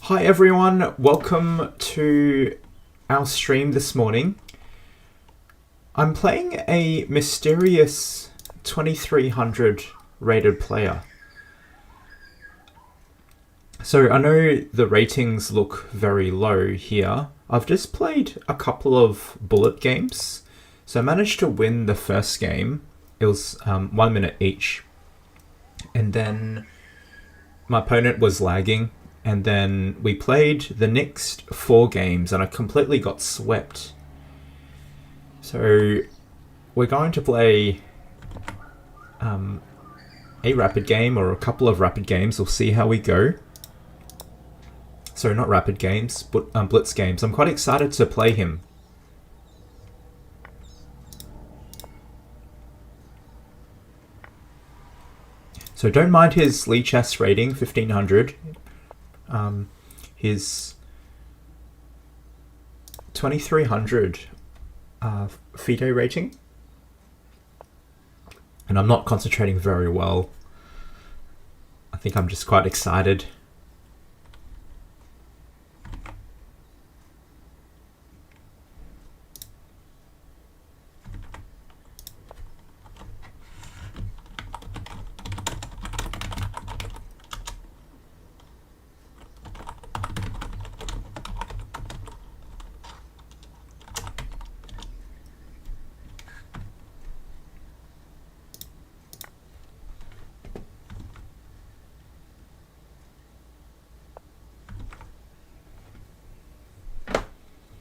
Hi everyone, welcome to our stream this morning. I'm playing a mysterious 2300 rated player. So I know the ratings look very low here. I've just played a couple of bullet games. So I managed to win the first game. It was 1 minute each. And then my opponent was lagging. And then we played the next 4 games and I completely got swept. So we're going to play a rapid game or a couple of rapid games. We'll see how we go. Sorry, not rapid games, but blitz games. I'm quite excited to play him. So don't mind his Lee chess rating, 1500. His 2300 FIDE rating. And I'm not concentrating very well. I think I'm just quite excited.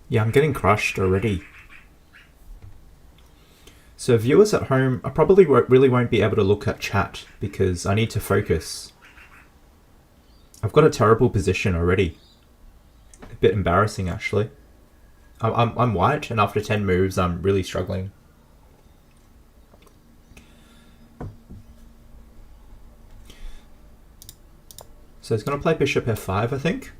Yeah, I'm getting crushed already. So viewers at home, I probably really won't be able to look at chat because I need to focus. I've got a terrible position already. A bit embarrassing actually. I'm white and after 10 moves I'm really struggling. So he's going to play bishop f5 I think.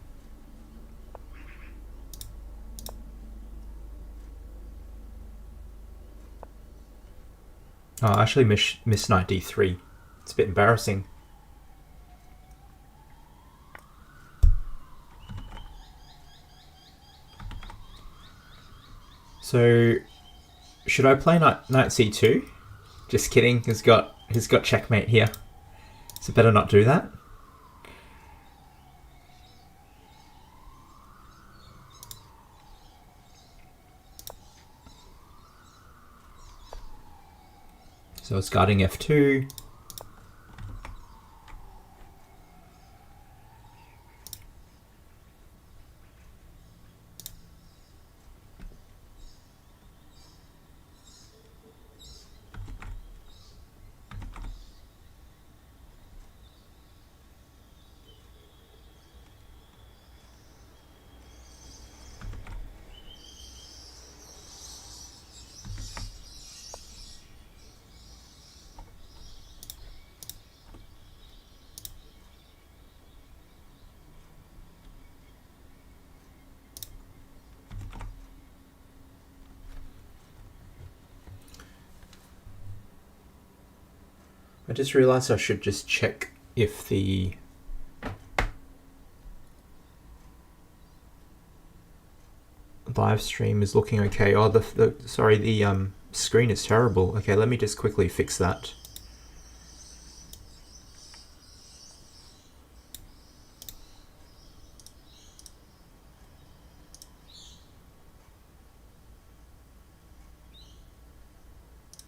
Oh, I actually missed knight d3. It's a bit embarrassing. So, should I play knight c2? Just kidding. He's got checkmate here. So better not do that. So it's guarding f2. I just realized I should just check if the live stream is looking okay. Oh, sorry, the screen is terrible. Okay, let me just quickly fix that.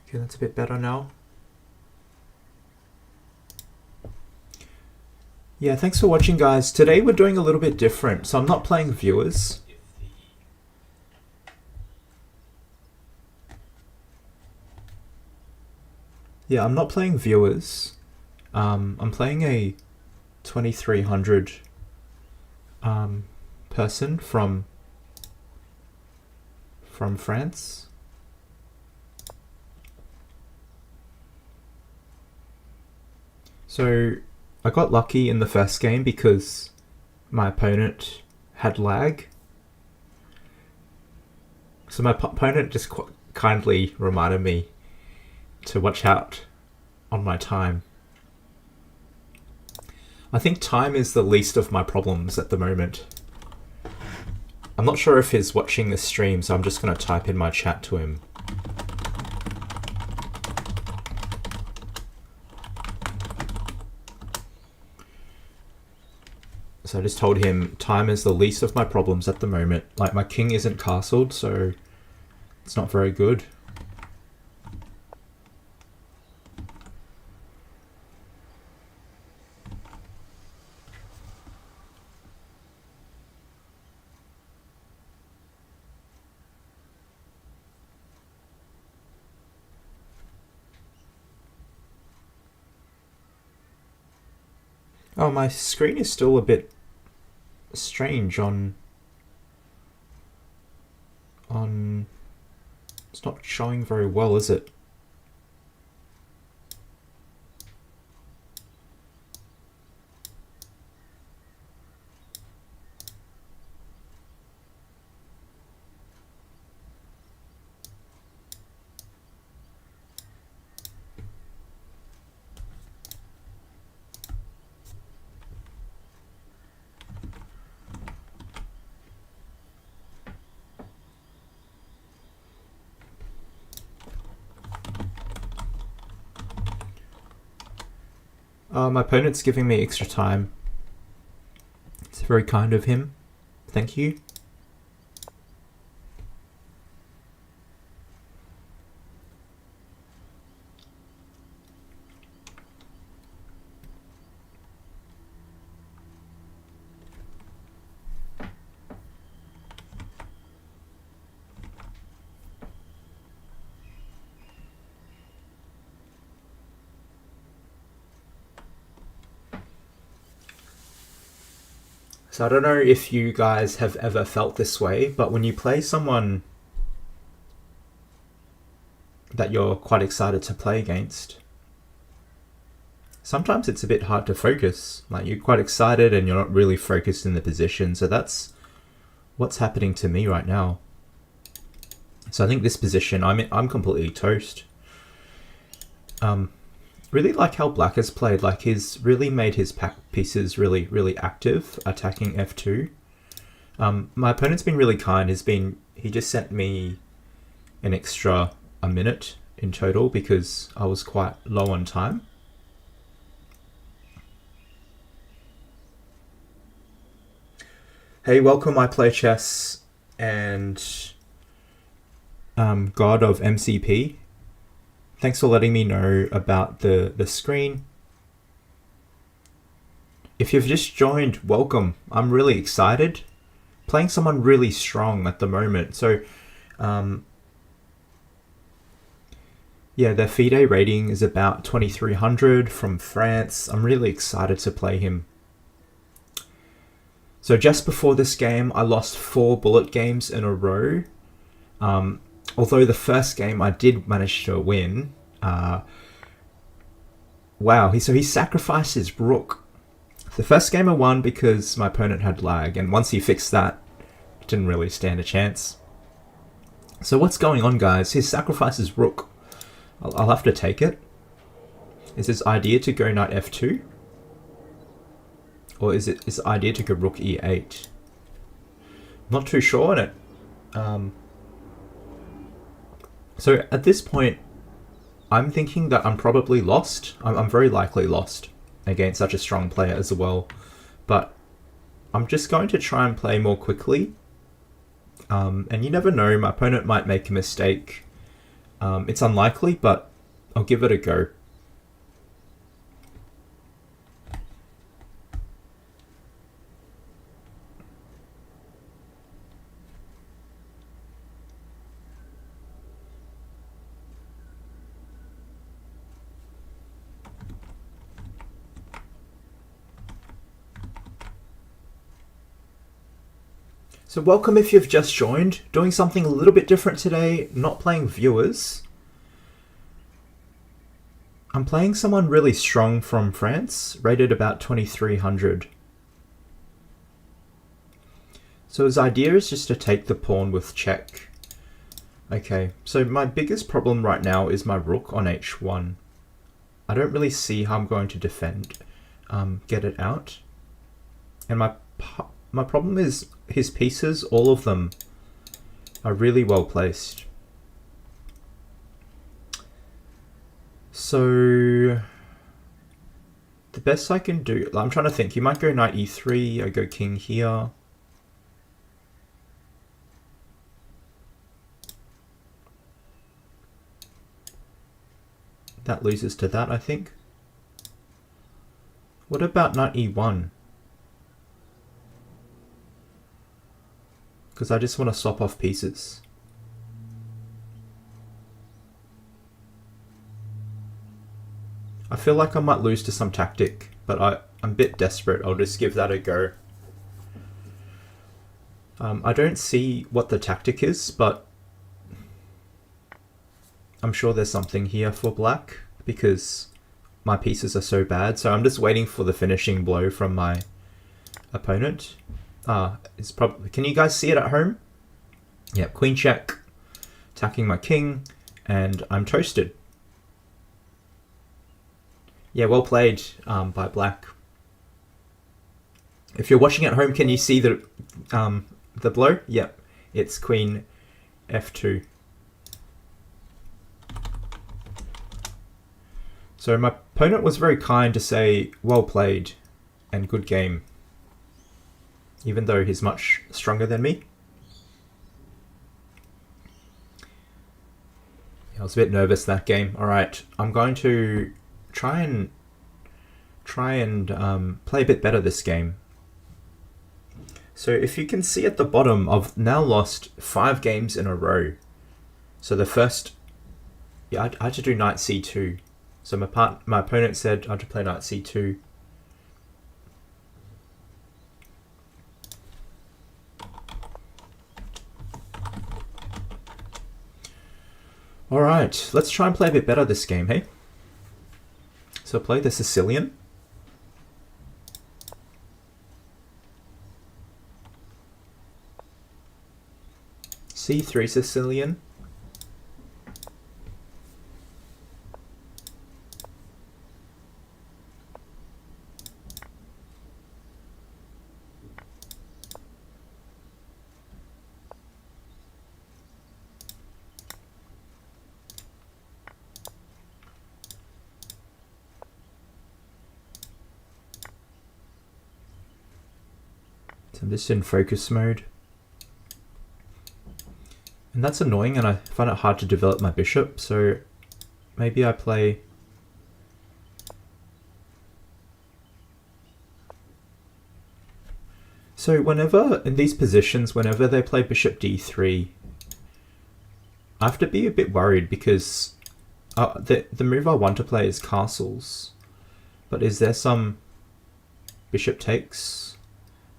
Okay, that's a bit better now. Yeah, thanks for watching guys. Today we're doing a little bit different. So I'm not playing viewers. Yeah, I'm not playing viewers. I'm playing a 2300 person from France. So I got lucky in the first game because my opponent had lag. So my opponent just kindly reminded me to watch out on my time. I think time is the least of my problems at the moment. I'm not sure if he's watching this stream, so I'm just going to type in my chat to him. So I just told him time is the least of my problems at the moment. Like, my king isn't castled, so it's not very good. Oh, my screen is still a bit strange on it's not showing very well, is it? My opponent's giving me extra time. It's very kind of him. Thank you. So I don't know if you guys have ever felt this way, but when you play someone that you're quite excited to play against, sometimes it's a bit hard to focus. Like, you're quite excited and you're not really focused in the position. So that's what's happening to me right now. So I think this position, I'm completely toast. Really like how Black has played. Like, he's really made his pieces really active, attacking f2. My opponent's been really kind. He just sent me an extra a minute in total because I was quite low on time. Hey, welcome, I play chess and God of MCP. Thanks for letting me know about the screen. If you've just joined, welcome. I'm really excited. Playing someone really strong at the moment. So, yeah, their FIDE rating is about 2300 from France. I'm really excited to play him. So just before this game, I lost 4 bullet games in a row. Although the first game I did manage to win. Wow, so he sacrificed his rook. The first game I won because my opponent had lag, and once he fixed that, it didn't really stand a chance. So what's going on, guys? He sacrifices rook. I'll have to take it. Is his idea to go knight f2? Or is it his idea to go rook e8? Not too sure on it. So at this point, I'm thinking that I'm probably lost. I'm very likely lost against such a strong player as well. But I'm just going to try and play more quickly. And you never know, my opponent might make a mistake. It's unlikely, but I'll give it a go. So welcome if you've just joined. Doing something a little bit different today, not playing viewers. I'm playing someone really strong from France, rated about 2300. So his idea is just to take the pawn with check. Okay, so my biggest problem right now is my rook on h1. I don't really see how I'm going to defend. get it out. And my problem is his pieces, all of them, are really well placed. So the best I can do, I'm trying to think, he might go knight e3, I go king here. That loses to that, I think. What about knight e1? Because I just want to swap off pieces. I feel like I might lose to some tactic, but I'm a bit desperate. I'll just give that a go. I don't see what the tactic is, but I'm sure there's something here for black because my pieces are so bad. So I'm just waiting for the finishing blow from my opponent. It's probably, can you guys see it at home? Yeah, queen check, attacking my king, and I'm toasted. Yeah, well played by black. If you're watching at home, can you see the blow? Yep, it's queen f2. So my opponent was very kind to say, well played and good game, even though he's much stronger than me. I was a bit nervous that game. All right, I'm going to try and play a bit better this game. So if you can see at the bottom, I've now lost 5 games in a row. So the first, I had to do knight c2. So my opponent said I had to play knight c2. All right, let's try and play a bit better this game, hey? So play the Sicilian. c3 Sicilian. So I'm just in focus mode. And that's annoying, and I find it hard to develop my bishop, so maybe I play... So whenever, in these positions, whenever they play bishop d3, I have to be a bit worried because the move I want to play is castles. But is there some bishop takes?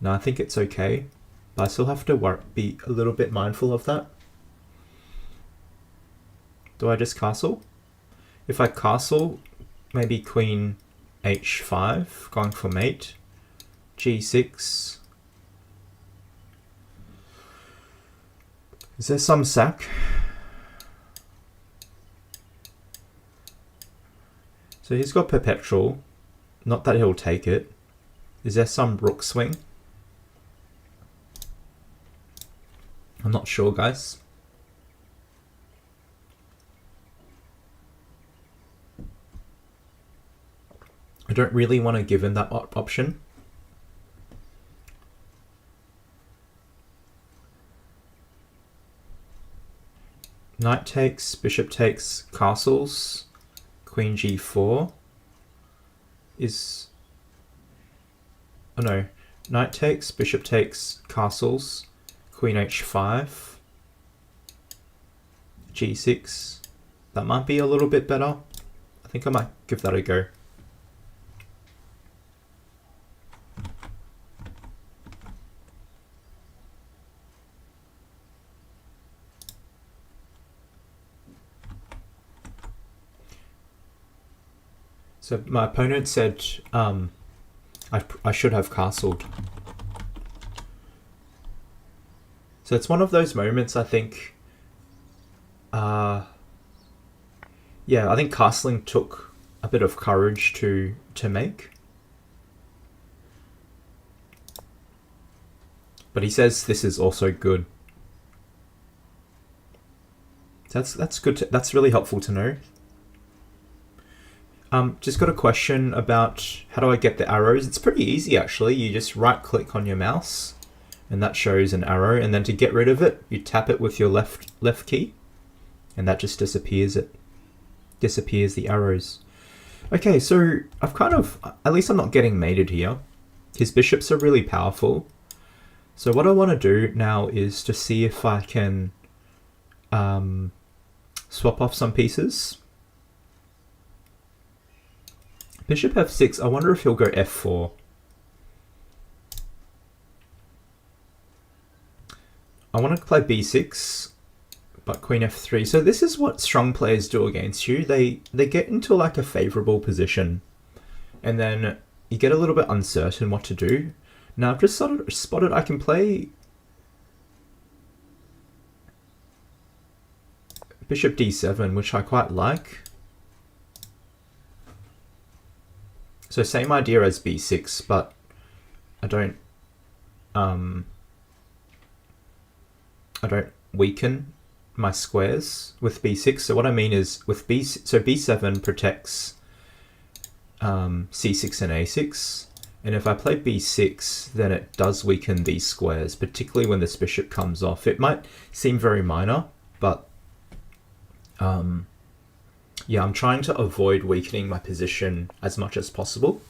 No, I think it's okay. But I still have to be a little bit mindful of that. Do I just castle? If I castle, maybe queen h5, going for mate, g6. Is there some sack? So he's got perpetual, not that he'll take it. Is there some rook swing? I'm not sure, guys. I don't really want to give him that option. Knight takes, bishop takes, castles, queen g4 is... Oh no, knight takes, bishop takes, castles, queen h5, g6. That might be a little bit better. I think I might give that a go. So my opponent said I should have castled. So it's one of those moments, I think, yeah, I think castling took a bit of courage to make. But he says this is also good. That's good. That's really helpful to know. Just got a question about how do I get the arrows. It's pretty easy actually. You just right click on your mouse and that shows an arrow, and then to get rid of it you tap it with your left key and that just disappears the arrows. Okay, so I've kind of, at least I'm not getting mated here. His bishops are really powerful. So what I want to do now is to see if I can swap off some pieces. Bishop f6, I wonder if he'll go f4. I want to play b6, but queen f3. So this is what strong players do against you. They get into like a favorable position, and then you get a little bit uncertain what to do. Now I've just sort of spotted I can play bishop d7, which I quite like. So same idea as b6, but I don't weaken my squares with b6. So what I mean is with b7 protects c6 and a6, and if I play b6 then it does weaken these squares, particularly when this bishop comes off. It might seem very minor, but yeah, I'm trying to avoid weakening my position as much as possible.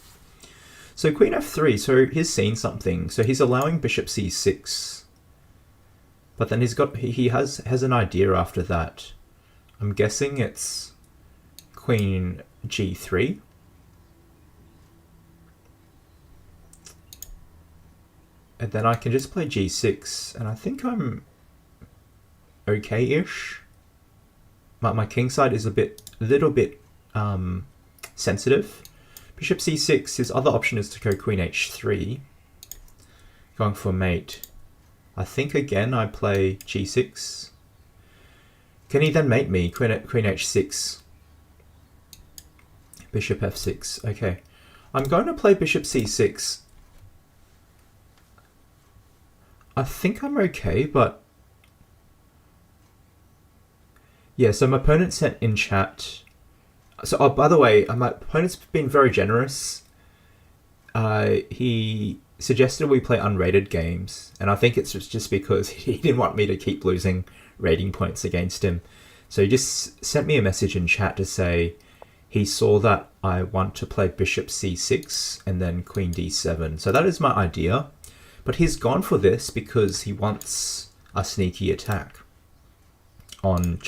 So queen f3, so he's seen something. So he's allowing bishop c6, but then he has an idea after that. I'm guessing it's queen g3. And then I can just play g6, and I think I'm okay-ish. My kingside is a little bit sensitive. Bishop c6, his other option is to go queen h3. Going for mate. I think again I play g6. Can he then mate me? Queen h6. Bishop f6. Okay. I'm going to play bishop c6. I think I'm okay, but yeah, so my opponent sent in chat. So, oh, by the way, my opponent's been very generous. He suggested we play unrated games, and I think it's just because he didn't want me to keep losing rating points against him. So he just sent me a message in chat to say he saw that I want to play bishop c6 and then queen d7. So that is my idea, but he's gone for this because he wants a sneaky attack on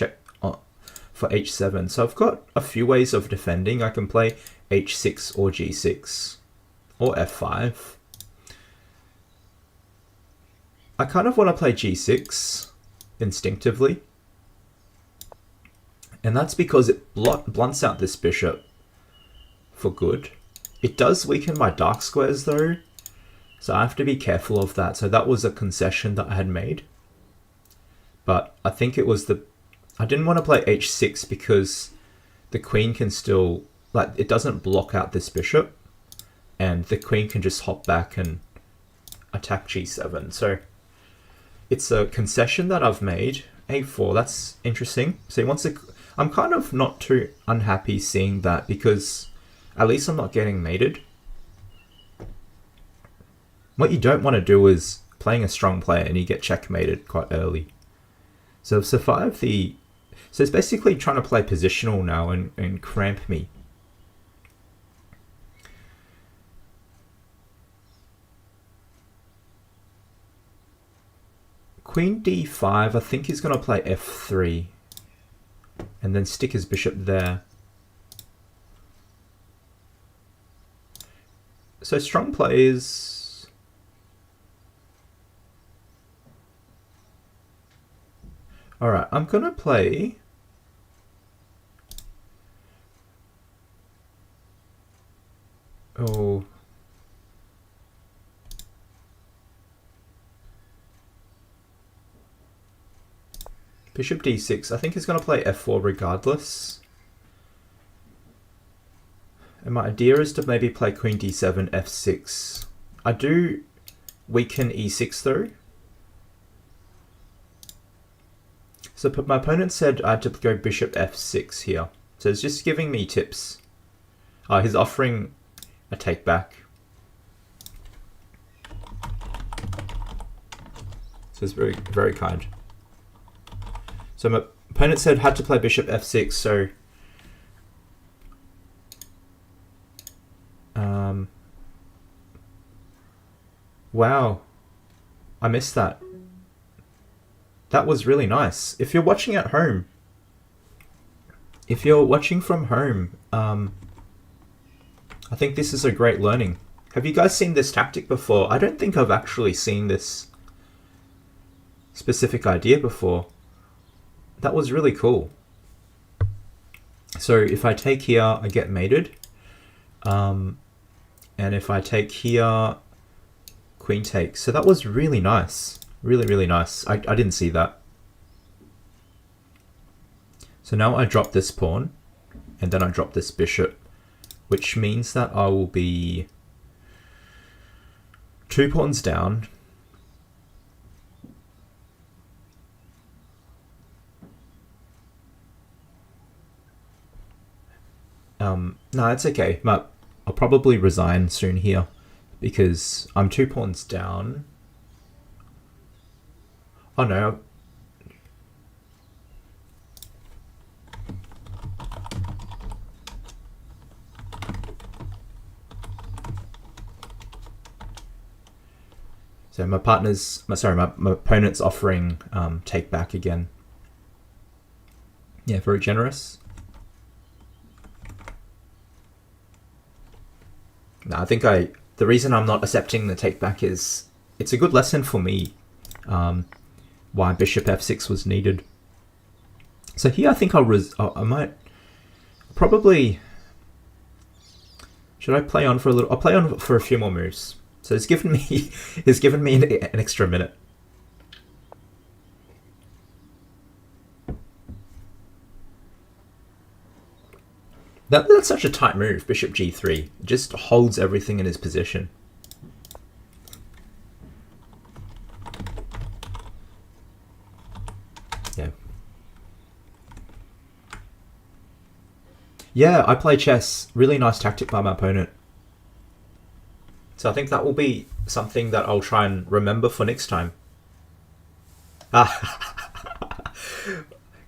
for h7. So I've got a few ways of defending. I can play h6 or g6 or f5. I kind of want to play g6 instinctively, and that's because it blunts out this bishop for good. It does weaken my dark squares though, so I have to be careful of that. So that was a concession that I had made, but I think it was I didn't want to play h6 because the queen can still, like, it doesn't block out this bishop, and the queen can just hop back and attack g7. So it's a concession that I've made. a4, that's interesting. So he wants to, I'm kind of not too unhappy seeing that because at least I'm not getting mated. What you don't want to do is playing a strong player and you get checkmated quite early. So survive the, so it's basically trying to play positional now and cramp me. Queen d5, I think he's going to play f3 and then stick his bishop there. So strong players, alright, I'm going to play bishop d6. I think he's going to play f4 regardless. And my idea is to maybe play queen d7, f6. I do weaken e6 though, So my opponent said I had to go bishop f6 here. So it's just giving me tips. He's offering a take back. So it's very, very kind. So my opponent said had to play bishop f6, so wow, I missed that. That was really nice. If you're watching at home, if you're watching from home, I think this is a great learning. Have you guys seen this tactic before? I don't think I've actually seen this specific idea before. That was really cool. So if I take here, I get mated. And if I take here, queen takes. So that was really nice. Really, really nice. I didn't see that. So now I drop this pawn, and then I drop this bishop, which means that I will be 2 pawns down. No, it's okay. I'll probably resign soon here because I'm 2 pawns down. Oh no. So my opponent's offering take back again. Yeah, very generous. No, I think the reason I'm not accepting the take back is it's a good lesson for me why bishop f6 was needed. So here I think I might probably, should I play on for a little? I'll play on for a few more moves. So it's given me an extra minute. That's such a tight move, bishop g3. It just holds everything in his position. Yeah. Yeah, I play chess. Really nice tactic by my opponent. So I think that will be something that I'll try and remember for next time.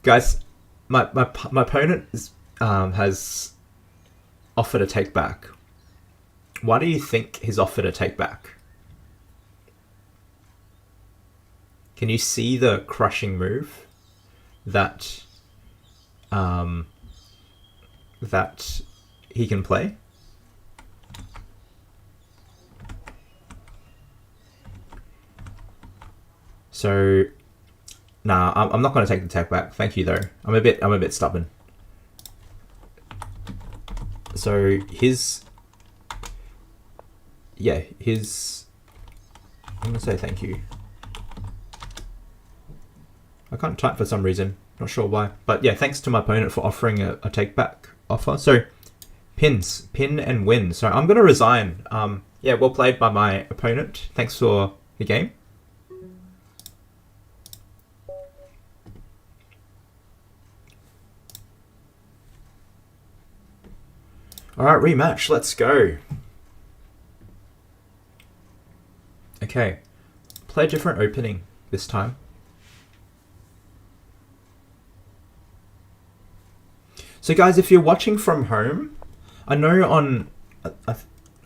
Guys, my opponent has offered a take back. Why do you think he's offered a take back? Can you see the crushing move that that he can play? So, nah, I'm not going to take the take back. Thank you though. I'm a bit stubborn. So I'm gonna say thank you. I can't type for some reason, not sure why. But yeah, thanks to my opponent for offering a take back offer. So pin and win. So I'm gonna resign. Yeah, well played by my opponent. Thanks for the game. All right, rematch. Let's go. Okay, play a different opening this time. So guys, if you're watching from home, I know on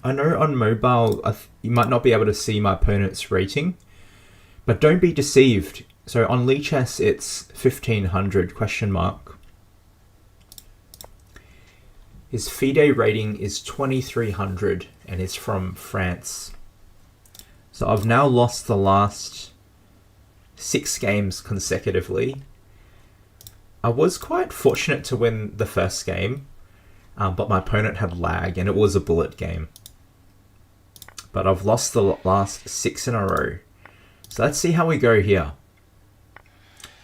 mobile you might not be able to see my opponent's rating, but don't be deceived. So on Lichess it's 1500 question mark. His FIDE rating is 2300 and is from France. So I've now lost the last 6 games consecutively. I was quite fortunate to win the first game, but my opponent had lag and it was a bullet game. But I've lost the last 6 in a row. So let's see how we go here.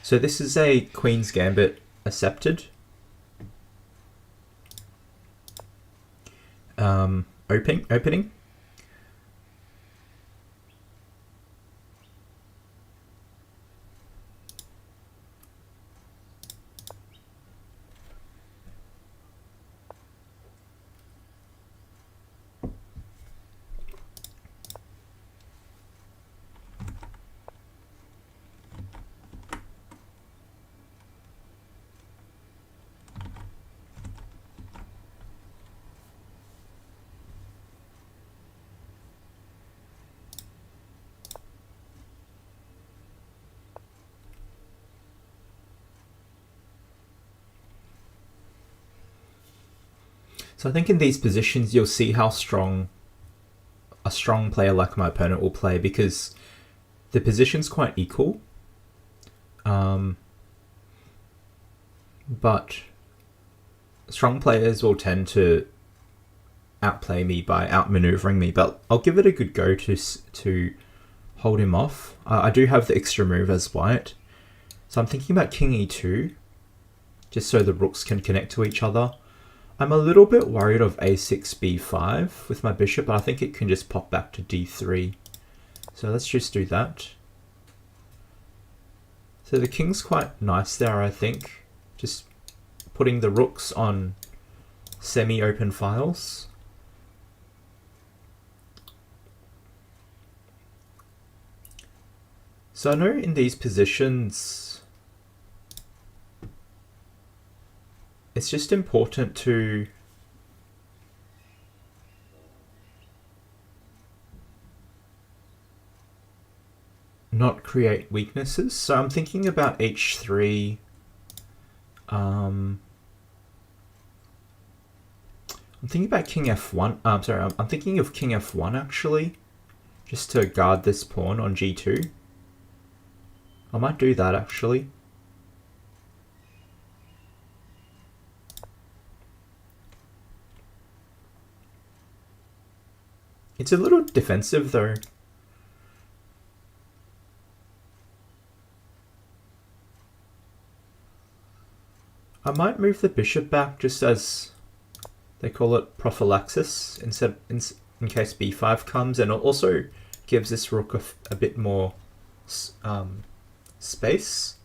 So this is a Queen's Gambit accepted. Opening. So I think in these positions you'll see how strong a strong player like my opponent will play, because the position's quite equal. But strong players will tend to outplay me by outmaneuvering me, but I'll give it a good go to hold him off. I do have the extra move as white, so I'm thinking about king e2, just so the rooks can connect to each other. I'm a little bit worried of a6 b5 with my bishop, but I think it can just pop back to d3. So let's just do that. So the king's quite nice there, I think. Just putting the rooks on semi-open files. So I know in these positions, it's just important to not create weaknesses. So I'm thinking about h3. I'm thinking about king f1. I'm thinking of king f1 actually, just to guard this pawn on g2. I might do that actually. It's a little defensive though. I might move the bishop back just as they call it prophylaxis in case b5 comes, and it also gives this rook a bit more space.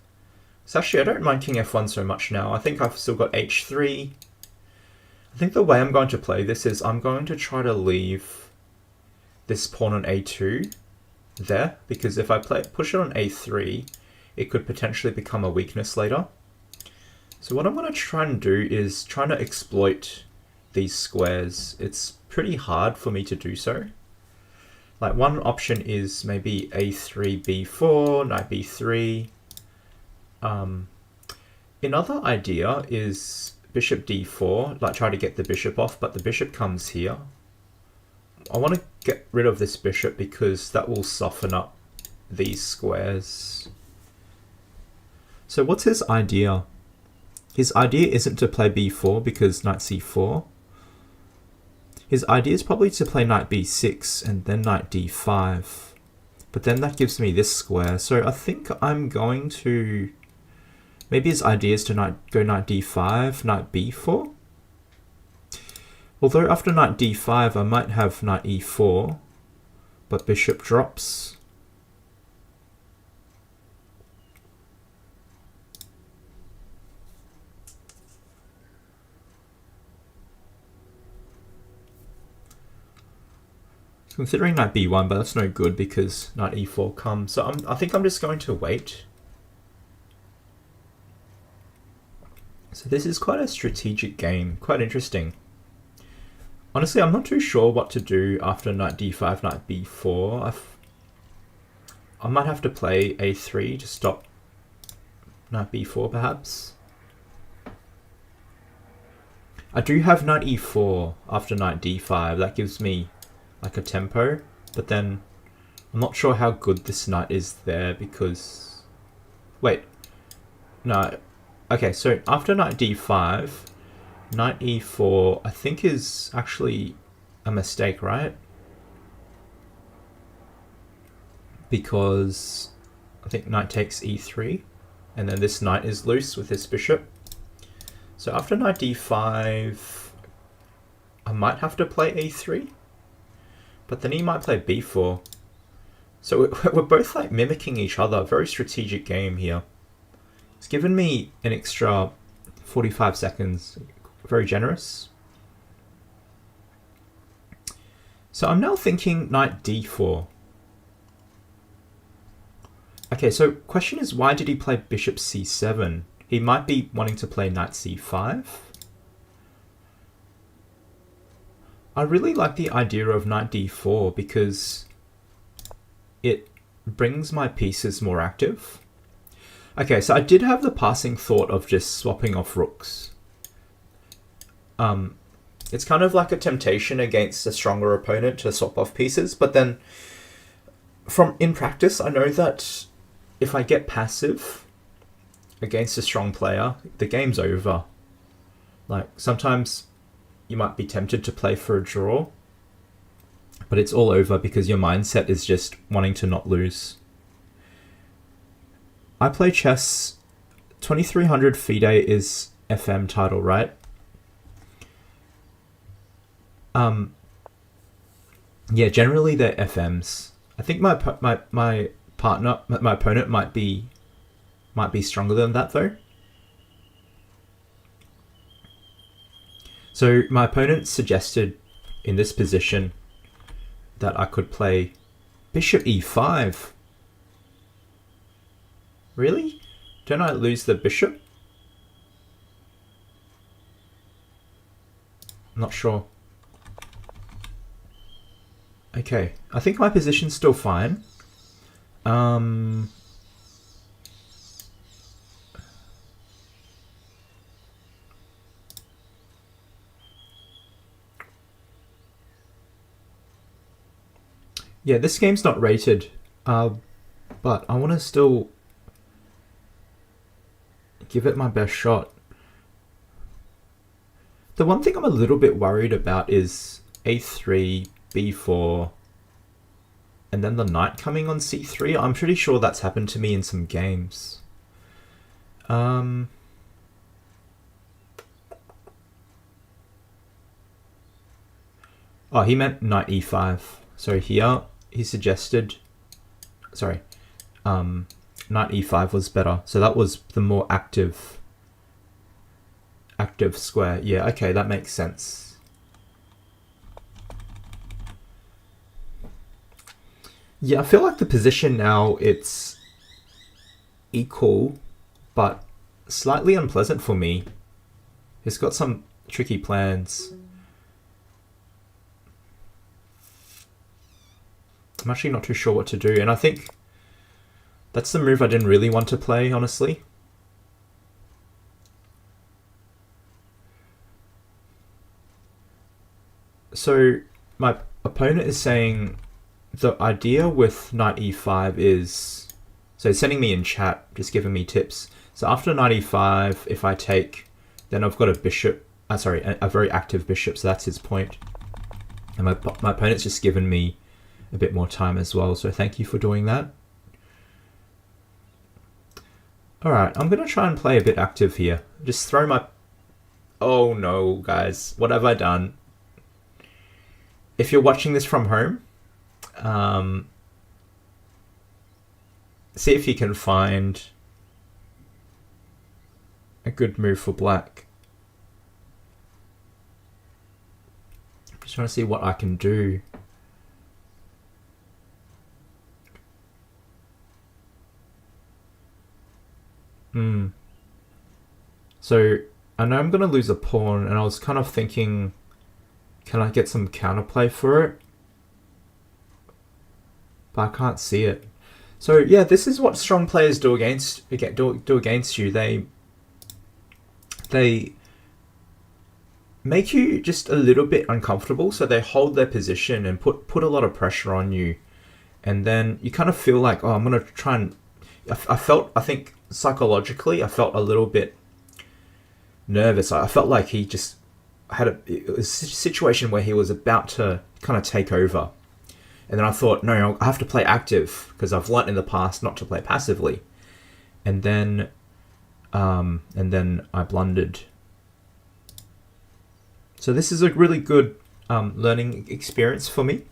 So actually I don't mind king f1 so much now. I think I've still got h3. I think the way I'm going to play this is I'm going to try to leave this pawn on a2 there, because if I push it on a3, it could potentially become a weakness later. So what I'm going to try and do is try to exploit these squares. It's pretty hard for me to do so. Like one option is maybe a3, b4, knight b3. Another idea is bishop d4, like try to get the bishop off, but the bishop comes here. I want to get rid of this bishop because that will soften up these squares. So what's his idea? His idea isn't to play b4 because knight c4. His idea is probably to play knight b6 and then knight d5. But then that gives me this square. So I think I'm going to... Maybe his idea is to go knight d5, knight b4. Although after knight d5 I might have knight e4, but bishop drops. Considering knight b1, but that's no good because knight e4 comes. So I think I'm just going to wait. So this is quite a strategic game, quite interesting. Honestly, I'm not too sure what to do after knight d5, knight b4. I might have to play a3 to stop knight b4 perhaps. I do have knight e4 after knight d5. That gives me like a tempo, but then I'm not sure how good this knight is there because... Wait, no. Okay, so after knight d5, knight e4 I think is actually a mistake, right? Because I think knight takes e3, and then this knight is loose with this bishop. So after knight d5, I might have to play a3. But then he might play b4. So we're both like mimicking each other. Very strategic game here. It's given me an extra 45 seconds. Very generous. So I'm now thinking knight d4. Okay, so question is, why did he play bishop c7? He might be wanting to play knight c5. I really like the idea of knight d4 because it brings my pieces more active. Okay, so I did have the passing thought of just swapping off rooks. it's kind of like a temptation against a stronger opponent to swap off pieces. But then, in practice, I know that if I get passive against a strong player, the game's over. Like, sometimes you might be tempted to play for a draw, but it's all over because your mindset is just wanting to not lose. I play chess. 2300 FIDE is FM title, right? Yeah, generally they're FMs. I think my opponent might be stronger than that though. So my opponent suggested in this position that I could play bishop e5. Really? Don't I lose the bishop? I'm not sure. Okay, I think my position's still fine. Yeah, this game's not rated, but I want to still give it my best shot. The one thing I'm a little bit worried about is a3, b4, and then the knight coming on c3. I'm pretty sure that's happened to me in some games. Oh, he meant knight e5. So here he suggested, sorry, knight e5 was better. So that was the more active square. Yeah, okay, that makes sense. Yeah, I feel like the position now, it's equal, but slightly unpleasant for me. He's got some tricky plans. I'm actually not too sure what to do, and I think that's the move I didn't really want to play, honestly. So my opponent is saying the idea with knight e5 is, so sending me in chat, just giving me tips. So after knight e5, if I take, then I've got a bishop, a very active bishop, so that's his point. And my opponent's just given me a bit more time as well, so thank you for doing that. Alright, I'm going to try and play a bit active here. Just throw my... Oh no, guys, what have I done? If you're watching this from home, see if you can find a good move for black. I'm just trying to see what I can do. So I know I'm going to lose a pawn, and I was kind of thinking, can I get some counterplay for it? But I can't see it. So yeah, this is what strong players do against you. They make you just a little bit uncomfortable, so they hold their position and put a lot of pressure on you, and then you kind of feel like, oh, I'm gonna try and... I think psychologically I felt a little bit nervous. I felt like he just had a situation where he was about to kind of take over. And then I thought, no, I have to play active because I've learnt in the past not to play passively. And then I blundered. So this is a really good learning experience for me.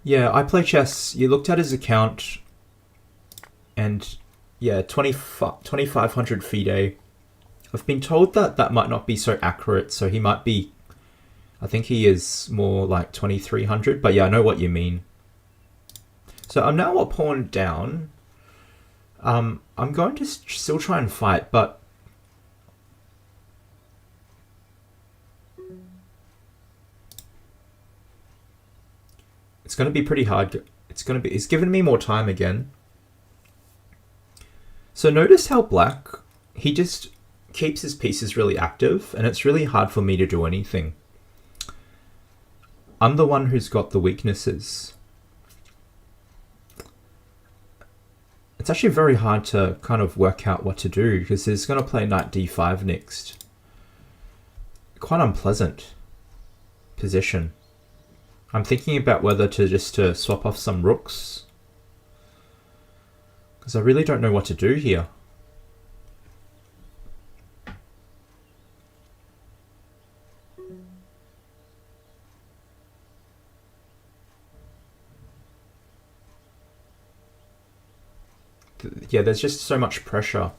Yeah, I play chess. You looked at his account, and yeah, 2500 FIDE. I've been told that might not be so accurate, so he might be, I think he is more like 2300, but yeah, I know what you mean. So I'm now a pawn down. I'm going to still try and fight, but it's going to be pretty hard. It's given me more time again. So notice how black, he just keeps his pieces really active, and it's really hard for me to do anything. I'm the one who's got the weaknesses. It's actually very hard to kind of work out what to do, because he's going to play knight d5 next. Quite unpleasant position. I'm thinking about whether to swap off some rooks, because I really don't know what to do here. Yeah, there's just so much pressure.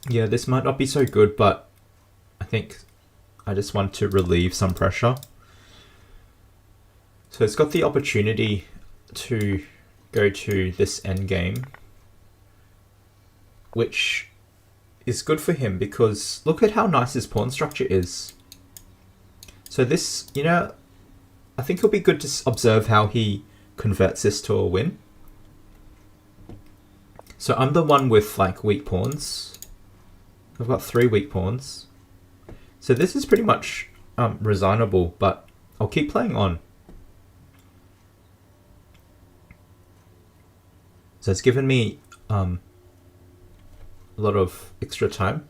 Yeah, this might not be so good, but I think I just want to relieve some pressure. So it's got the opportunity to go to this endgame, which is good for him because look at how nice his pawn structure is. So this, you know, I think it'll be good to observe how he converts this to a win. So I'm the one with like weak pawns. I've got 3 weak pawns. So this is pretty much resignable, but I'll keep playing on. So it's given me a lot of extra time.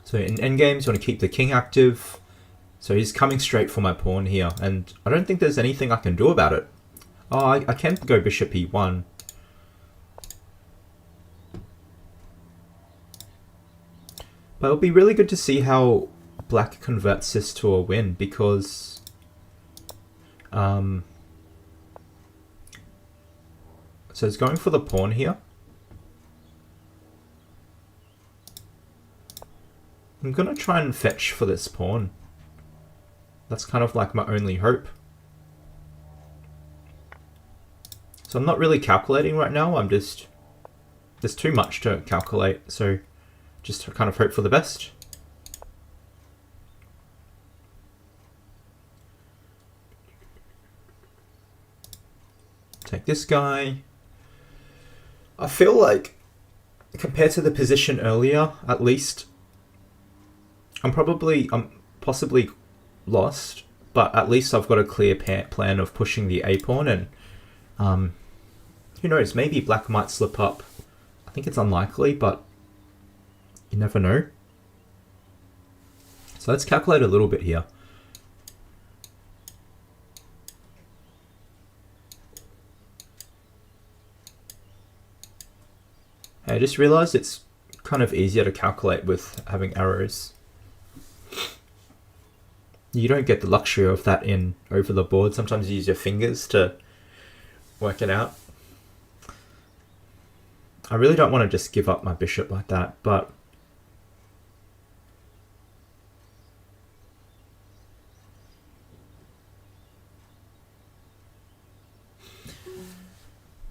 So in endgames, you want to keep the king active. So he's coming straight for my pawn here, and I don't think there's anything I can do about it. Oh, I can go bishop e1. But it'll be really good to see how black converts this to a win, because so it's going for the pawn here. I'm gonna try and fetch for this pawn. That's kind of like my only hope. So I'm not really calculating right now. I'm just, there's too much to calculate. So just to kind of hope for the best. Take this guy. I feel like compared to the position earlier, at least, I'm possibly lost, but at least I've got a clear plan of pushing the a pawn, and who knows, maybe black might slip up. I think it's unlikely, but you never know. So let's calculate a little bit here. I just realized it's kind of easier to calculate with having arrows. You don't get the luxury of that in over the board. Sometimes you use your fingers to work it out. I really don't want to just give up my bishop like that, but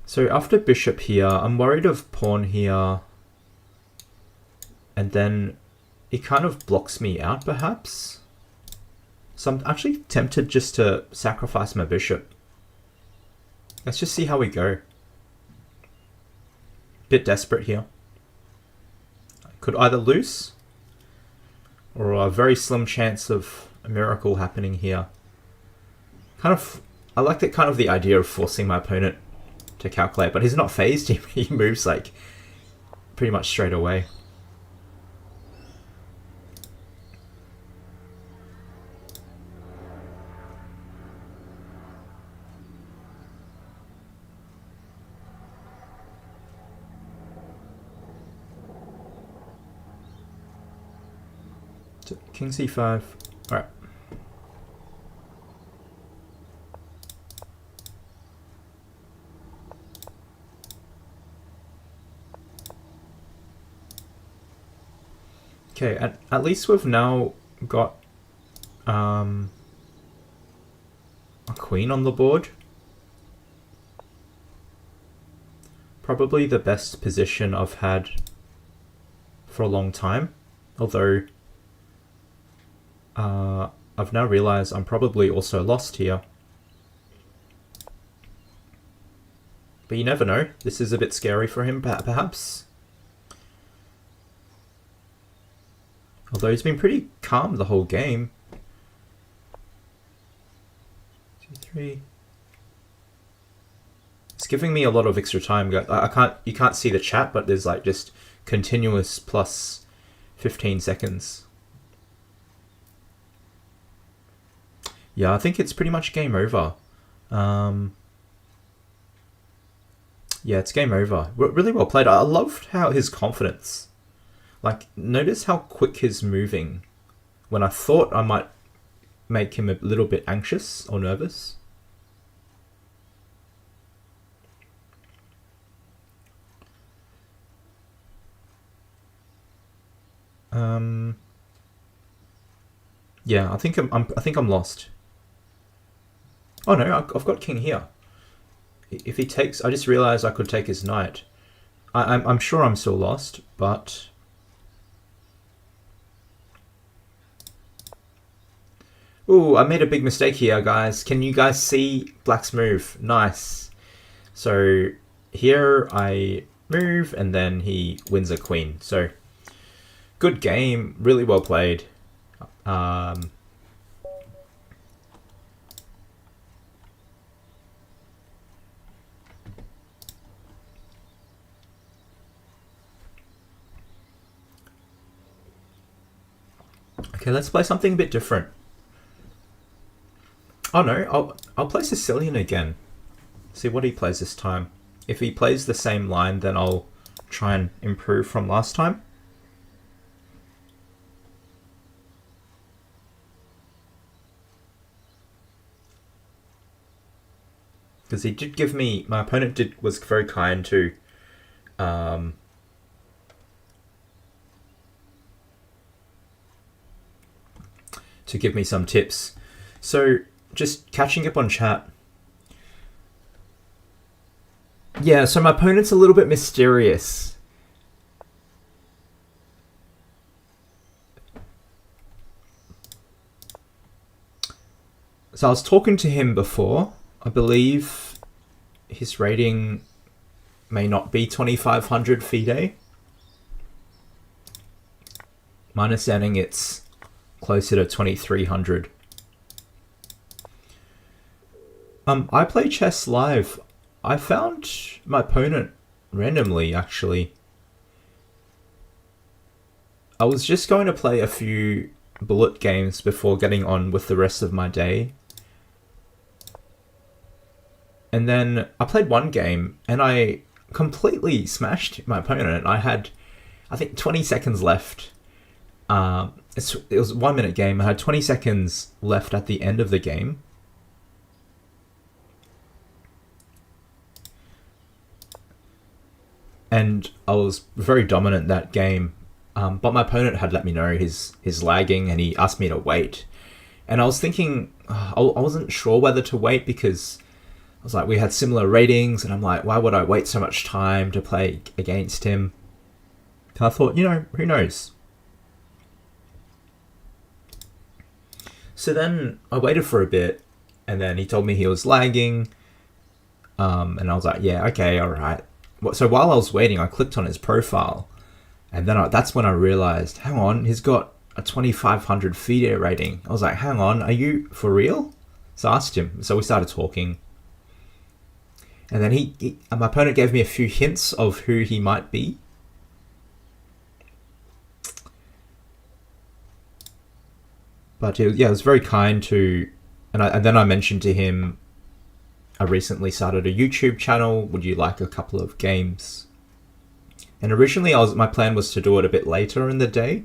so after bishop here, I'm worried of pawn here, and then it kind of blocks me out perhaps. So I'm actually tempted just to sacrifice my bishop. Let's just see how we go. Bit desperate here. I could either lose, or a very slim chance of a miracle happening here. I like that kind of the idea of forcing my opponent to calculate, but he's not phased. He moves like pretty much straight away. So king c5. All right. Okay, at least we've now got, I queen on the board. Probably the best position I've had for a long time, although I've now realized I'm probably also lost here. But you never know, this is a bit scary for him perhaps. Although he's been pretty calm the whole game. 2, 3. It's giving me a lot of extra time. You can't see the chat, but there's like just continuous plus 15 seconds. Yeah, I think it's pretty much game over. Yeah, it's game over. Really well played. I loved how his confidence. Like, notice how quick he's moving. When I thought I might make him a little bit anxious or nervous. Yeah, I think I'm lost. Oh no, I've got king here. If he takes, I just realized I could take his knight. I'm sure I'm still lost, but ooh, I made a big mistake here, guys. Can you guys see black's move? Nice. So here I move, and then he wins a queen. So good game, really well played. Okay, let's play something a bit different. Oh no, I'll play Sicilian again. See what he plays this time. If he plays the same line, then I'll try and improve from last time. Because he did give me, my opponent was very kind to give me some tips. So just catching up on chat. Yeah, so my opponent's a little bit mysterious. So I was talking to him before. I believe his rating may not be 2500 FIDE. My understanding it's closer to 2300. I play chess live. I found my opponent randomly, actually. I was just going to play a few bullet games before getting on with the rest of my day. And then I played one game and I completely smashed my opponent. I had, I think, 20 seconds left. It was a 1 minute game. I had 20 seconds left at the end of the game. And I was very dominant that game. But my opponent had let me know he's lagging and he asked me to wait. And I was thinking, I wasn't sure whether to wait because I was like, we had similar ratings, and I'm like, why would I wait so much time to play against him? And I thought, who knows? So then I waited for a bit, and then he told me he was lagging, and I was like, yeah, okay, all right. So while I was waiting, I clicked on his profile, and then that's when I realized, hang on, he's got a 2500 FIDE rating. I was like, hang on, are you for real? So I asked him. So we started talking. And then my opponent gave me a few hints of who he might be. But he was very kind to, and then I mentioned to him, I recently started a YouTube channel. Would you like a couple of games? And originally my plan was to do it a bit later in the day,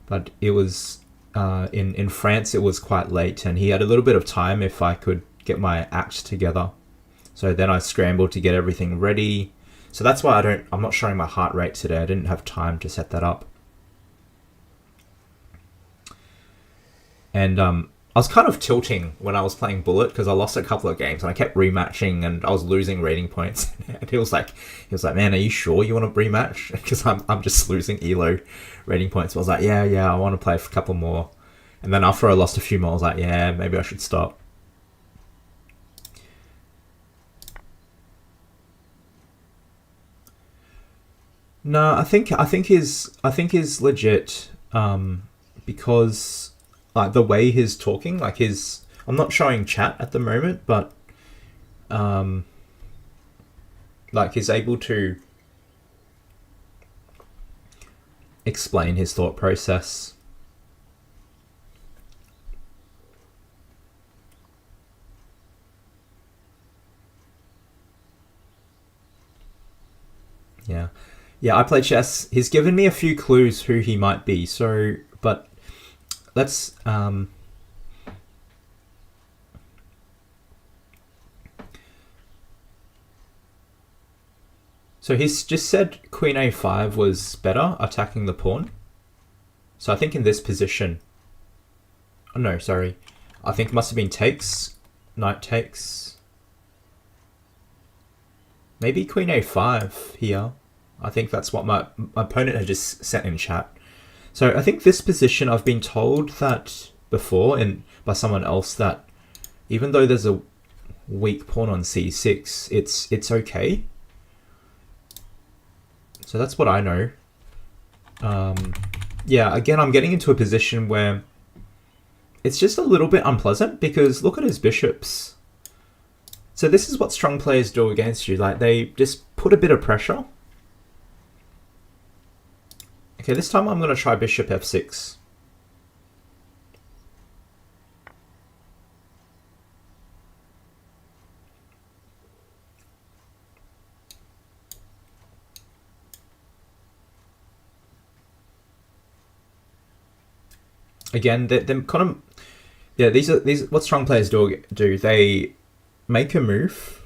but it was in France. It was quite late, and he had a little bit of time if I could get my act together. So then I scrambled to get everything ready. So that's why I'm not showing my heart rate today. I didn't have time to set that up. And I was kind of tilting when I was playing Bullet because I lost a couple of games and I kept rematching and I was losing rating points. And he was like, man, are you sure you want to rematch? Because I'm just losing elo rating points. So I was like, yeah, I want to play a couple more. And then after I lost a few more, I was like, yeah, maybe I should stop. No, I think he's legit. Because like the way he's talking, like I'm not showing chat at the moment, but like he's able to explain his thought process. Yeah, I play chess. He's given me a few clues who he might be. So, but let's So he's just said Queen A5 was better attacking the pawn. So I think in this position, oh no, sorry, I think it must have been takes, knight takes. Maybe Queen A5 here. I think that's what my opponent had just sent in chat. So I think this position, I've been told that before and by someone else that even though there's a weak pawn on C6, it's okay. So that's what I know. Yeah, again, I'm getting into a position where it's just a little bit unpleasant because look at his bishops. So this is what strong players do against you. Like they just put a bit of pressure. Okay, this time I'm going to try bishop f6. Again, they're kind of, yeah, these are what strong players do. They make a move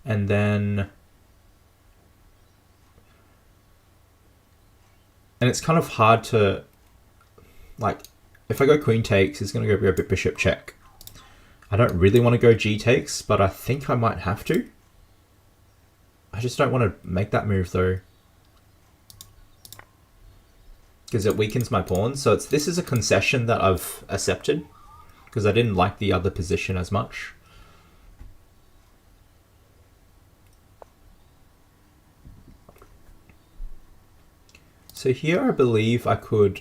and then it's kind of hard to, like, if I go queen takes, it's going to go bishop check. I don't really want to go g takes, but I think I might have to. I just don't want to make that move though, because it weakens my pawn. So this is a concession that I've accepted because I didn't like the other position as much. So here I believe I could...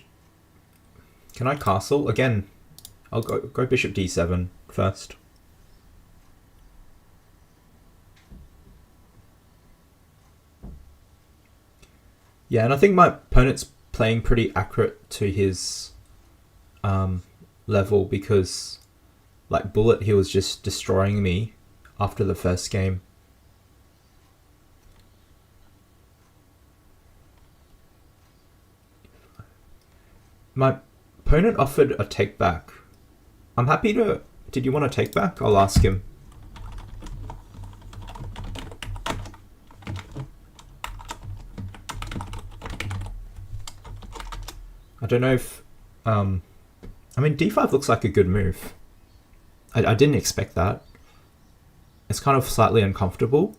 Can I castle? Again, I'll go bishop d7 first. Yeah, and I think my opponent's playing pretty accurate to his level because, like Bullet, he was just destroying me after the first game. My opponent offered a take back. I'm happy to... Did you want to take back? I'll ask him. I don't know if... I mean, d5 looks like a good move. I didn't expect that. It's kind of slightly uncomfortable.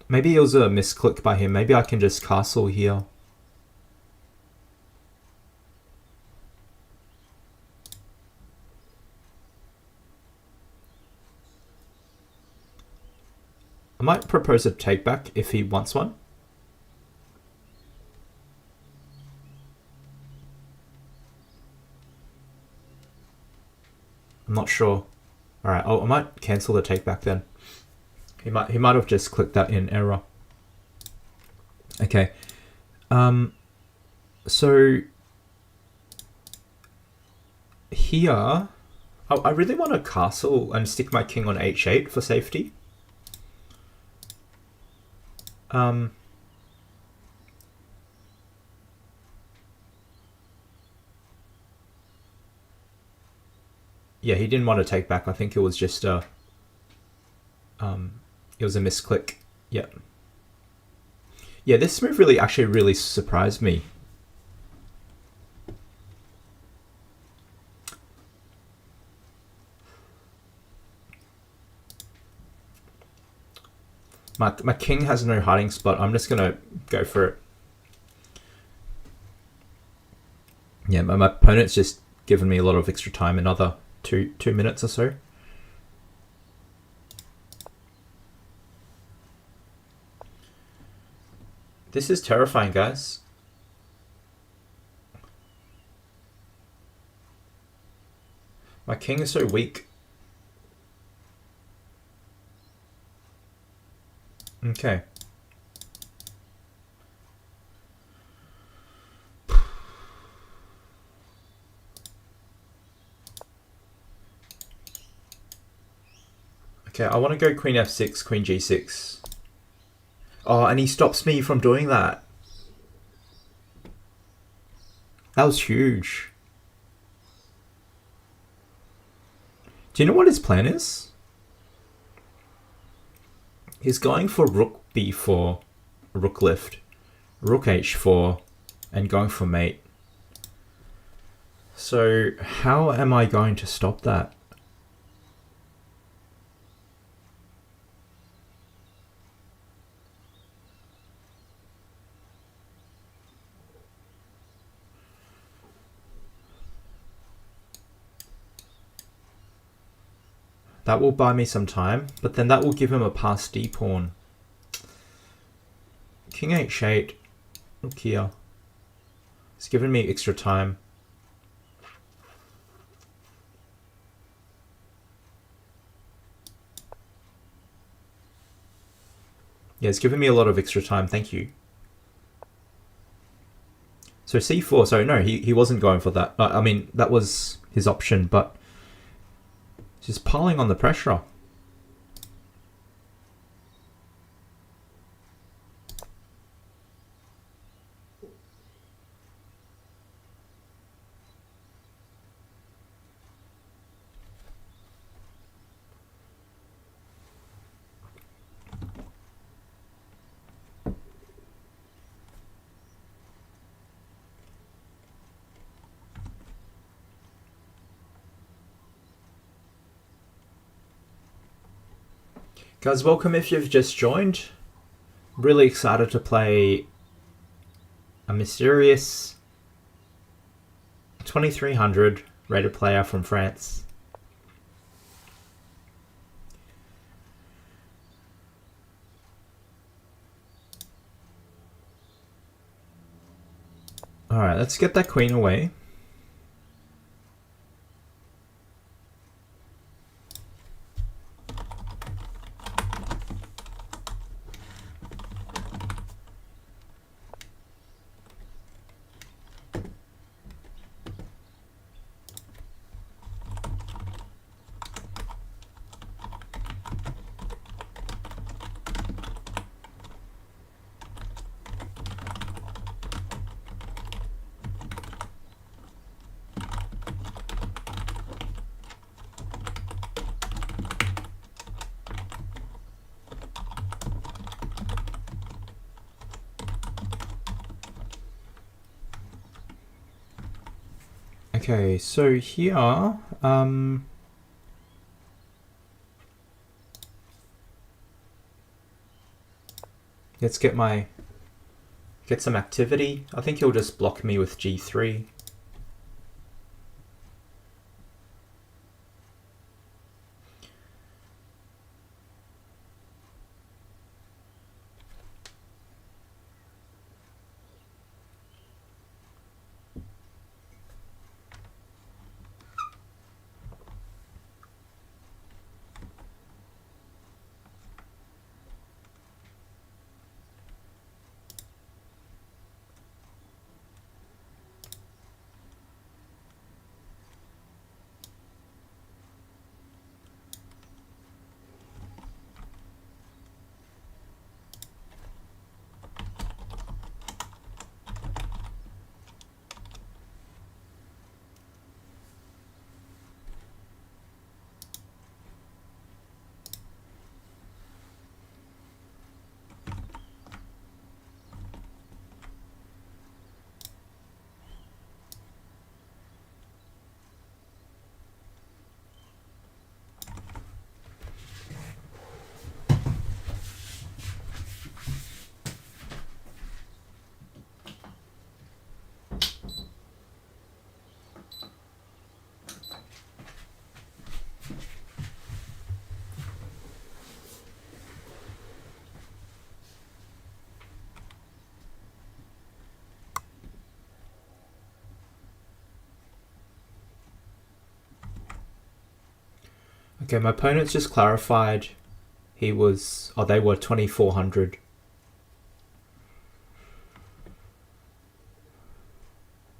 Maybe it was a misclick by him. Maybe I can just castle here. I might propose a take back if he wants one. I'm not sure. Alright, I might cancel the take back then. He might have just clicked that in error. Okay. So here I really want to castle and stick my king on h8 for safety. Yeah, he didn't want to take back. I think it was just a it was a misclick. Yeah. Yeah, this move really surprised me. My king has no hiding spot. I'm just gonna go for it. Yeah, my opponent's just given me a lot of extra time, another two minutes or so. This is terrifying, guys. My king is so weak. Okay. Okay, I want to go queen f6, queen g6. Oh, and he stops me from doing that. That was huge. Do you know what his plan is? He's going for rook b4, rook lift, rook h4, and going for mate. So how am I going to stop that? That will buy me some time, but then that will give him a pass d pawn. King h8, look here. It's given me extra time. Yeah, it's given me a lot of extra time, thank you. So c4, so no, he wasn't going for that. I mean, that was his option, but just piling on the pressure. Guys, welcome if you've just joined. Really excited to play a mysterious 2300 rated player from France. Alright, let's get that queen away. Okay, so here, let's get some activity. I think he'll just block me with g3. Okay, my opponent's just clarified he was... Oh, they were 2400.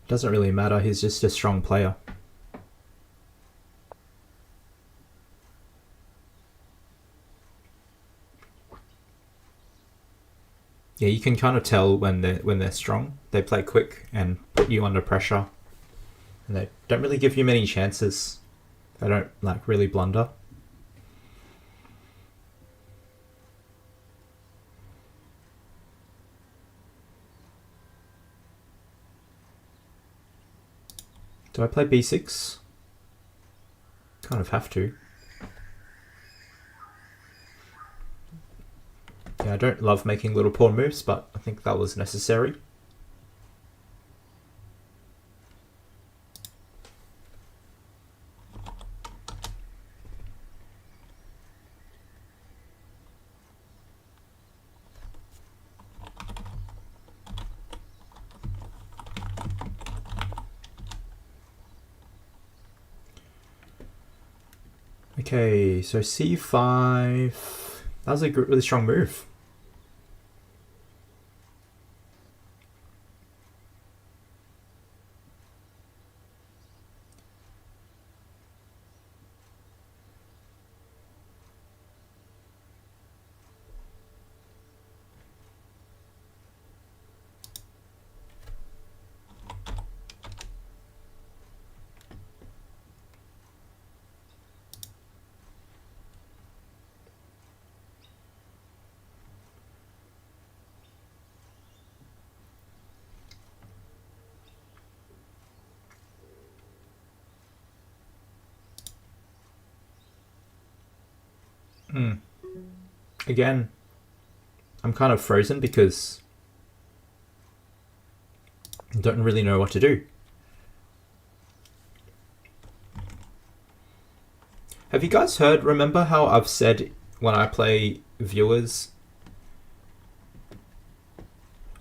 Doesn't really matter, he's just a strong player. Yeah, you can kind of tell when they're strong. They play quick and put you under pressure. And they don't really give you many chances. They don't like really blunder. Do I play b6? Kind of have to. Yeah, I don't love making little pawn moves, but I think that was necessary. Okay, so c5. That was a really strong move. Again, I'm kind of frozen because I don't really know what to do. Have you guys heard, remember how I've said when I play viewers...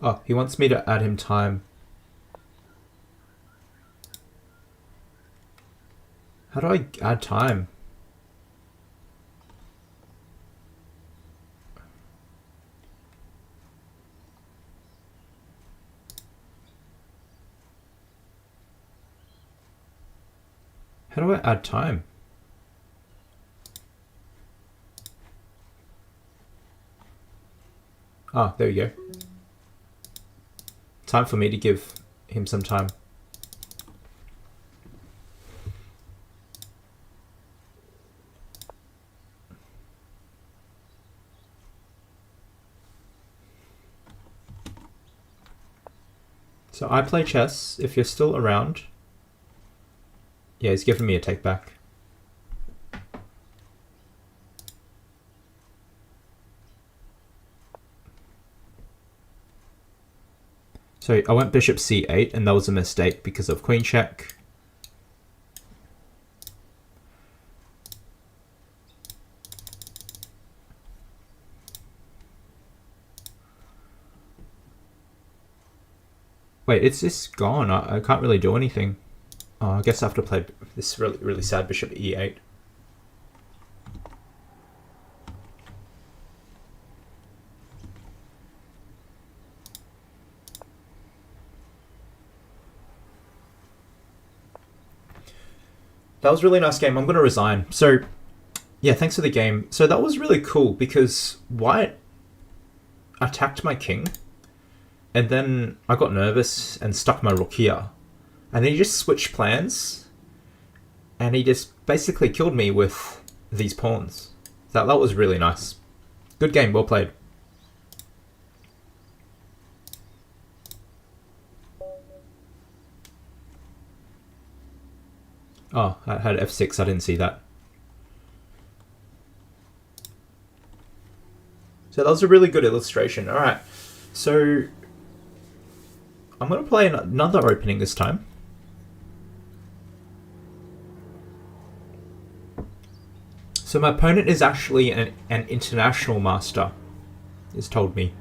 Oh, he wants me to add him time. How do I add time? How do I add time? Ah, there we go. Time for me to give him some time. So I play chess, if you're still around. Yeah, he's giving me a take back. So I went bishop c8 and that was a mistake because of queen check. Wait, it's just gone. I can't really do anything. Oh, I guess I have to play this really sad bishop e8. That was a really nice game. I'm going to resign. So, yeah, thanks for the game. So that was really cool because White attacked my king and then I got nervous and stuck my rook here. And then he just switched plans and he just basically killed me with these pawns. That was really nice. Good game, well played. Oh, I had f6, I didn't see that. So that was a really good illustration. Alright, so I'm going to play another opening this time. So my opponent is actually an international master, he's told me.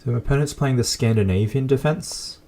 So my opponent's playing the Scandinavian defense.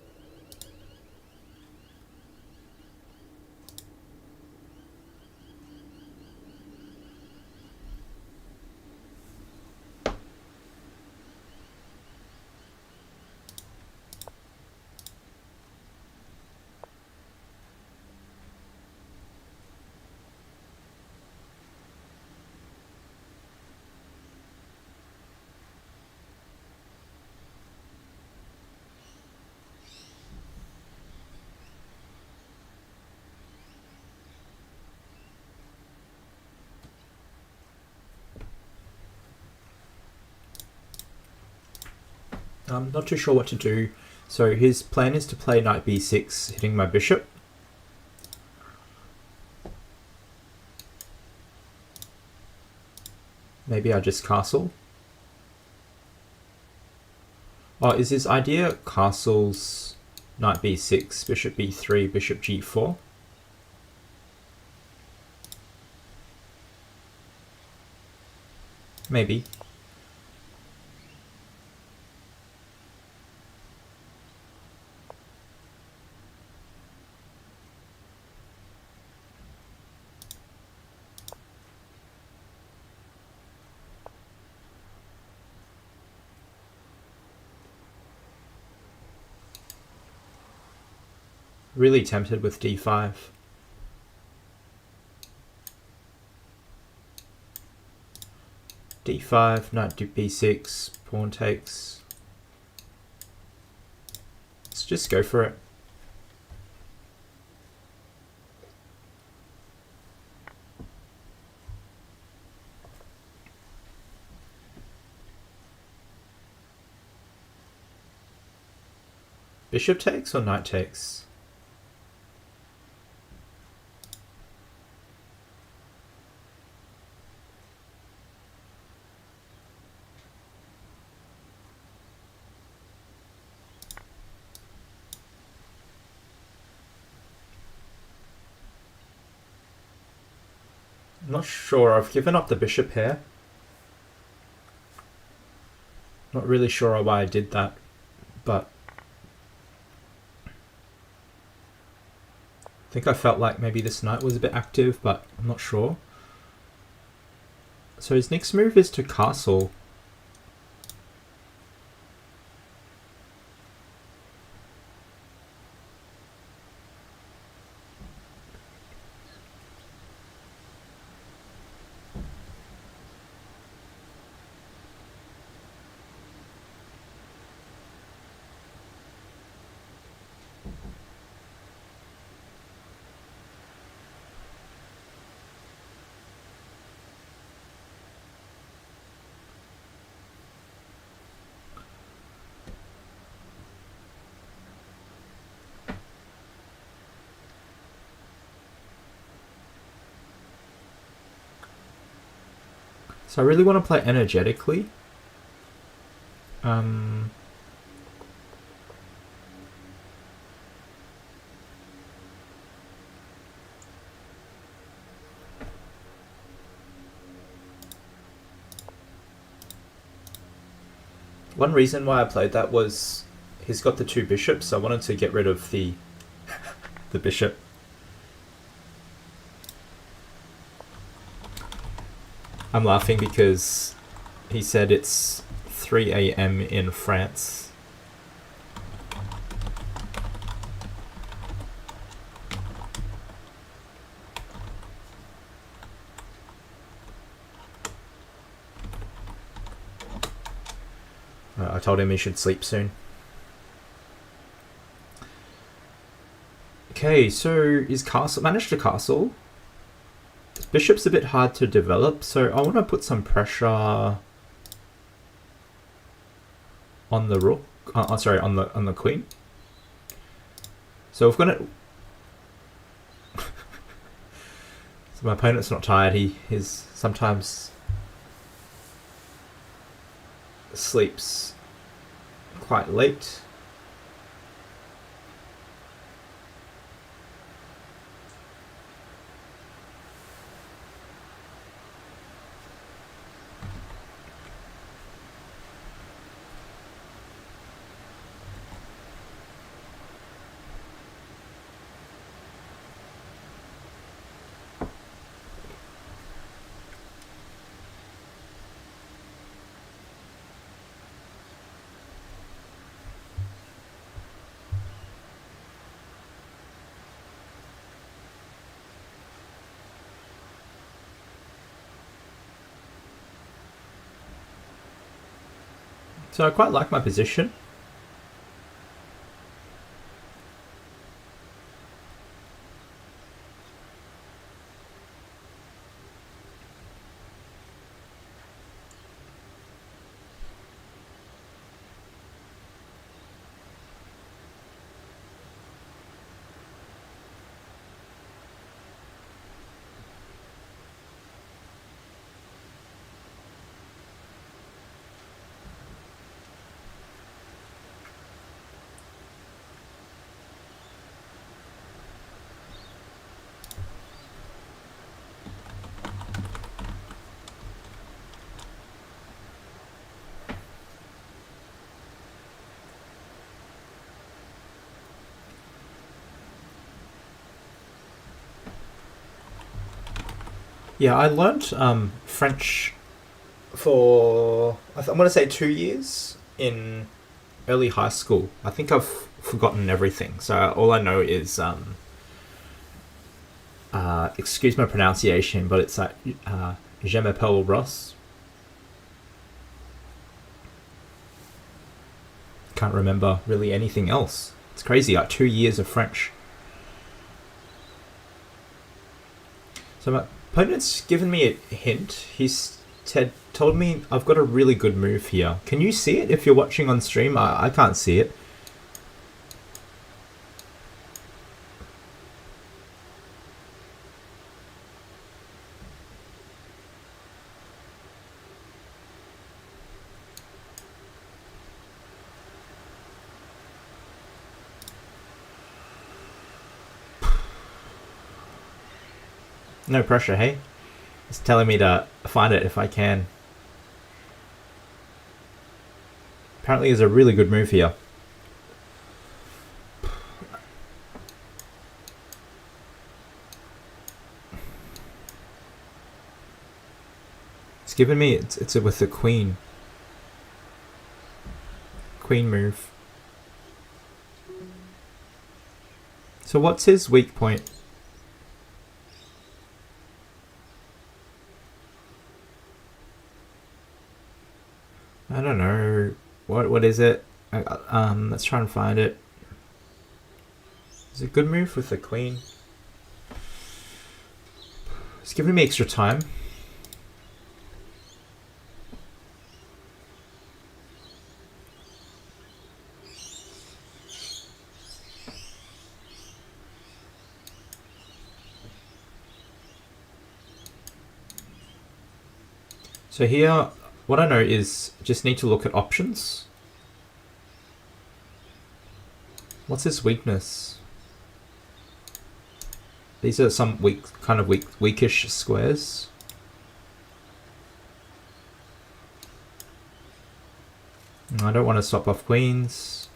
I'm not too sure what to do. So his plan is to play knight b6, hitting my bishop. Maybe I just castle. Oh, is his idea castles, knight b6, bishop b3, bishop g4? Maybe. Really tempted with d5. d5, knight to b6, pawn takes. Let's just go for it. Bishop takes or knight takes? I'm not sure. I've given up the bishop here. Not really sure why I did that, but I think I felt like maybe this knight was a bit active, but I'm not sure. So his next move is to castle. So I really want to play energetically. One reason why I played that was he's got the two bishops, so I wanted to get rid of the the bishop. I'm laughing because he said it's 3 a.m. in France. I told him he should sleep soon. Okay, so is castle managed to castle? Bishop's a bit hard to develop, so I want to put some pressure on the rook. Sorry, on the queen. So we've got it. So my opponent's not tired. He is sometimes sleeps quite late. So I quite like my position. Yeah, I learnt French for I'm gonna say 2 years in early high school. I think I've forgotten everything, so all I know is excuse my pronunciation, but it's like Je m'appelle Ross. Can't remember really anything else. It's crazy, like 2 years of French. So my opponent's given me a hint. He's told me I've got a really good move here. Can you see it if you're watching on stream? I can't see it. No pressure, hey? It's telling me to find it if I can. Apparently there's a really good move here. It's given me, it's with the queen. Queen move. So what's his weak point? I don't know. What is it? Let's try and find it. Is it a good move with the queen? It's giving me extra time. So here, what I know is just need to look at options. What's his weakness? These are some weakish squares. I don't want to swap off queens.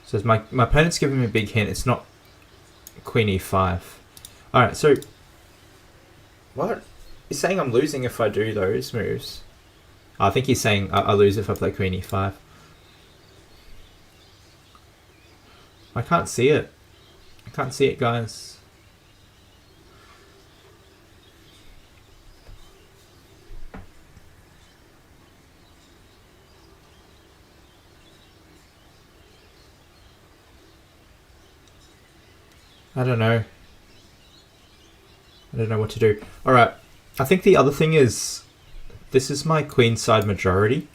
So my opponent's giving me a big hint. It's not queen e5. Alright, so... What? He's saying I'm losing if I do those moves. I think he's saying I lose if I play queen e5. I can't see it. I can't see it, guys. I don't know. I don't know what to do. Alright, I think the other thing is, this is my queenside majority.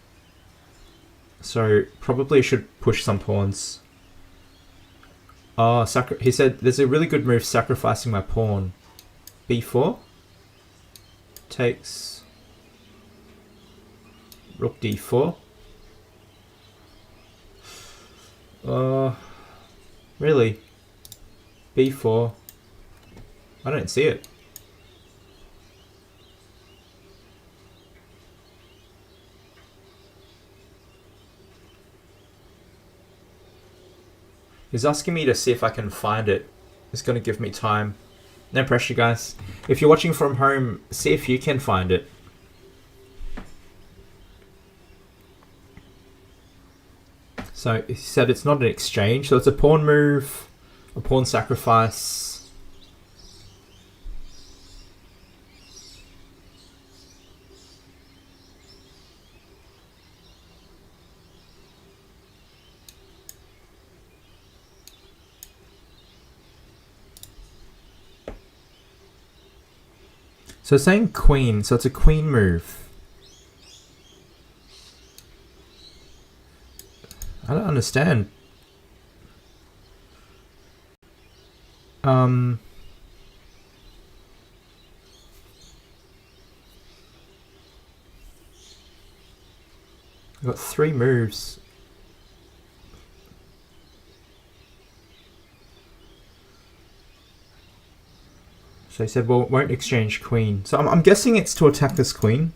So probably I should push some pawns. Oh, he said there's a really good move sacrificing my pawn. b4. Takes. Rook d4. Really? b4. I don't see it. He's asking me to see if I can find it. It's going to give me time. No pressure, guys. If you're watching from home, see if you can find it. So he said it's not an exchange, so it's a pawn move, a pawn sacrifice. So it's saying queen, so it's a queen move. I don't understand. I've got 3 moves. So he said, well, it won't exchange queen. So I'm guessing it's to attack this queen.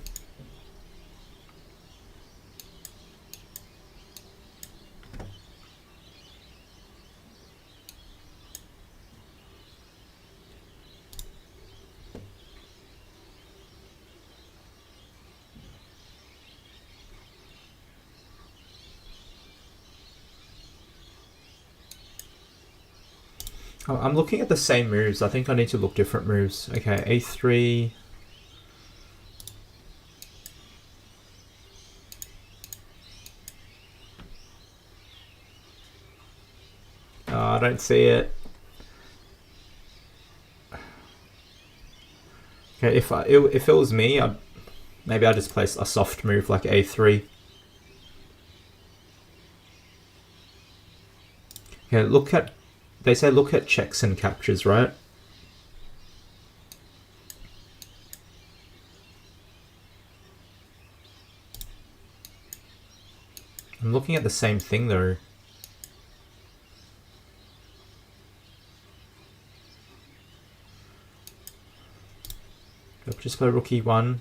I'm looking at the same moves. I think I need to look different moves. Okay, a3. Oh, I don't see it. Okay, if it was me, maybe I'd just place a soft move like a3. Okay, they say look at checks and captures, right? I'm looking at the same thing though. Just play rook e1.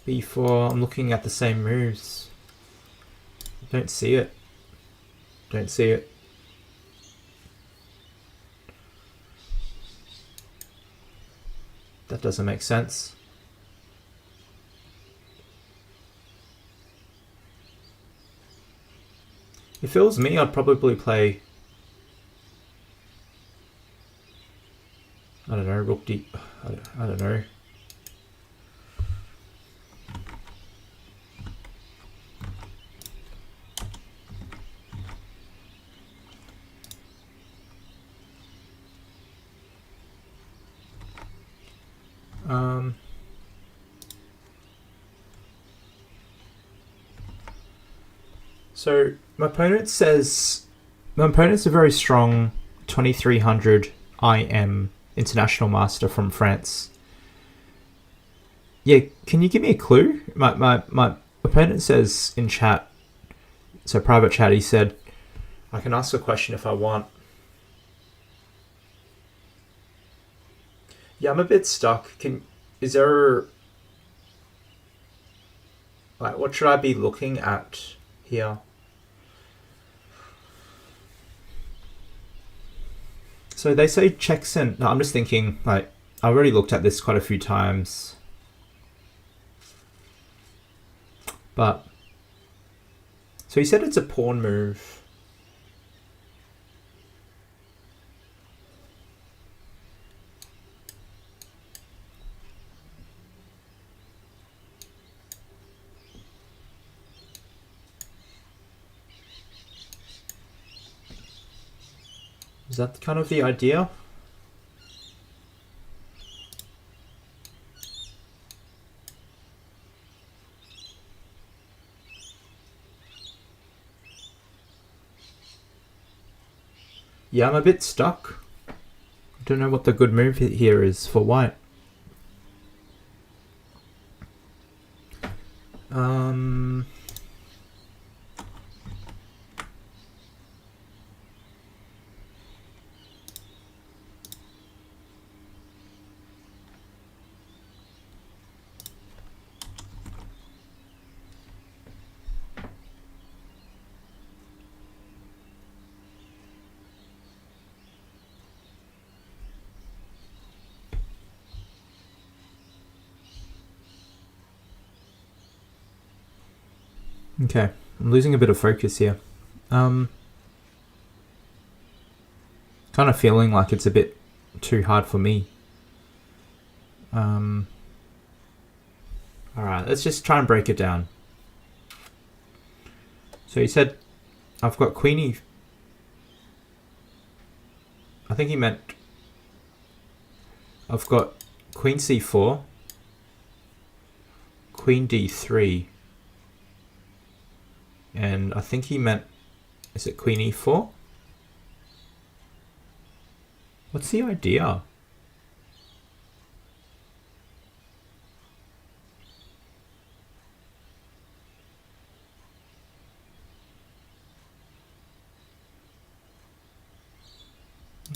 b4, I'm looking at the same moves. Don't see it. Don't see it. That doesn't make sense. If it was me, I'd probably play, I don't know, rook d. I don't know. So my opponent's a very strong 2300 IM international master from France. Yeah, can you give me a clue? My opponent says in chat, so private chat, he said, I can ask a question if I want. Yeah, I'm a bit stuck. Is there, like, what should I be looking at here? So they say checks and... No, I'm just thinking, like, I already looked at this quite a few times. But... So he said it's a pawn move. Is that kind of the idea? Yeah, I'm a bit stuck. I don't know what the good move here is for white. Okay, I'm losing a bit of focus here. Kind of feeling like it's a bit too hard for me. Alright, let's just try and break it down. So he said, I've got queen I think he meant I've got queen c4, queen d3, and I think he meant, is it queen e4? What's the idea?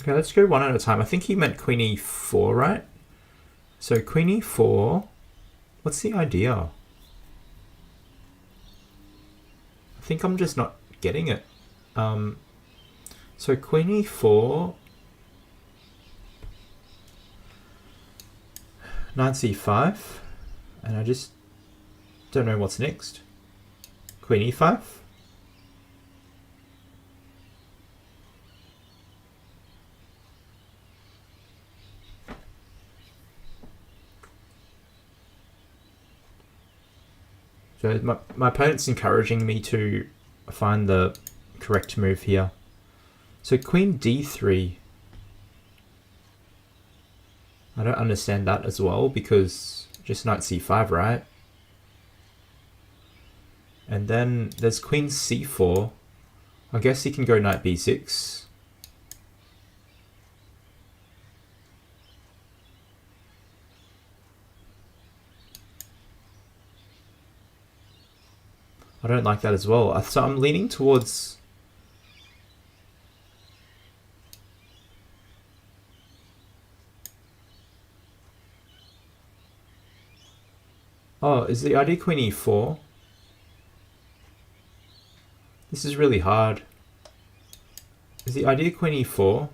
Okay, let's go one at a time. I think he meant queen e4, right? So queen e4, what's the idea? I think I'm just not getting it. So queen e4, knight c5, and I just don't know what's next. Queen e5. So my opponent's encouraging me to find the correct move here. So queen d3. I don't understand that as well, because just knight c5, right? And then there's queen c4. I guess he can go knight b6. I don't like that as well. So I'm leaning towards... Oh, is the idea queen e4? This is really hard. Is the idea queen e4?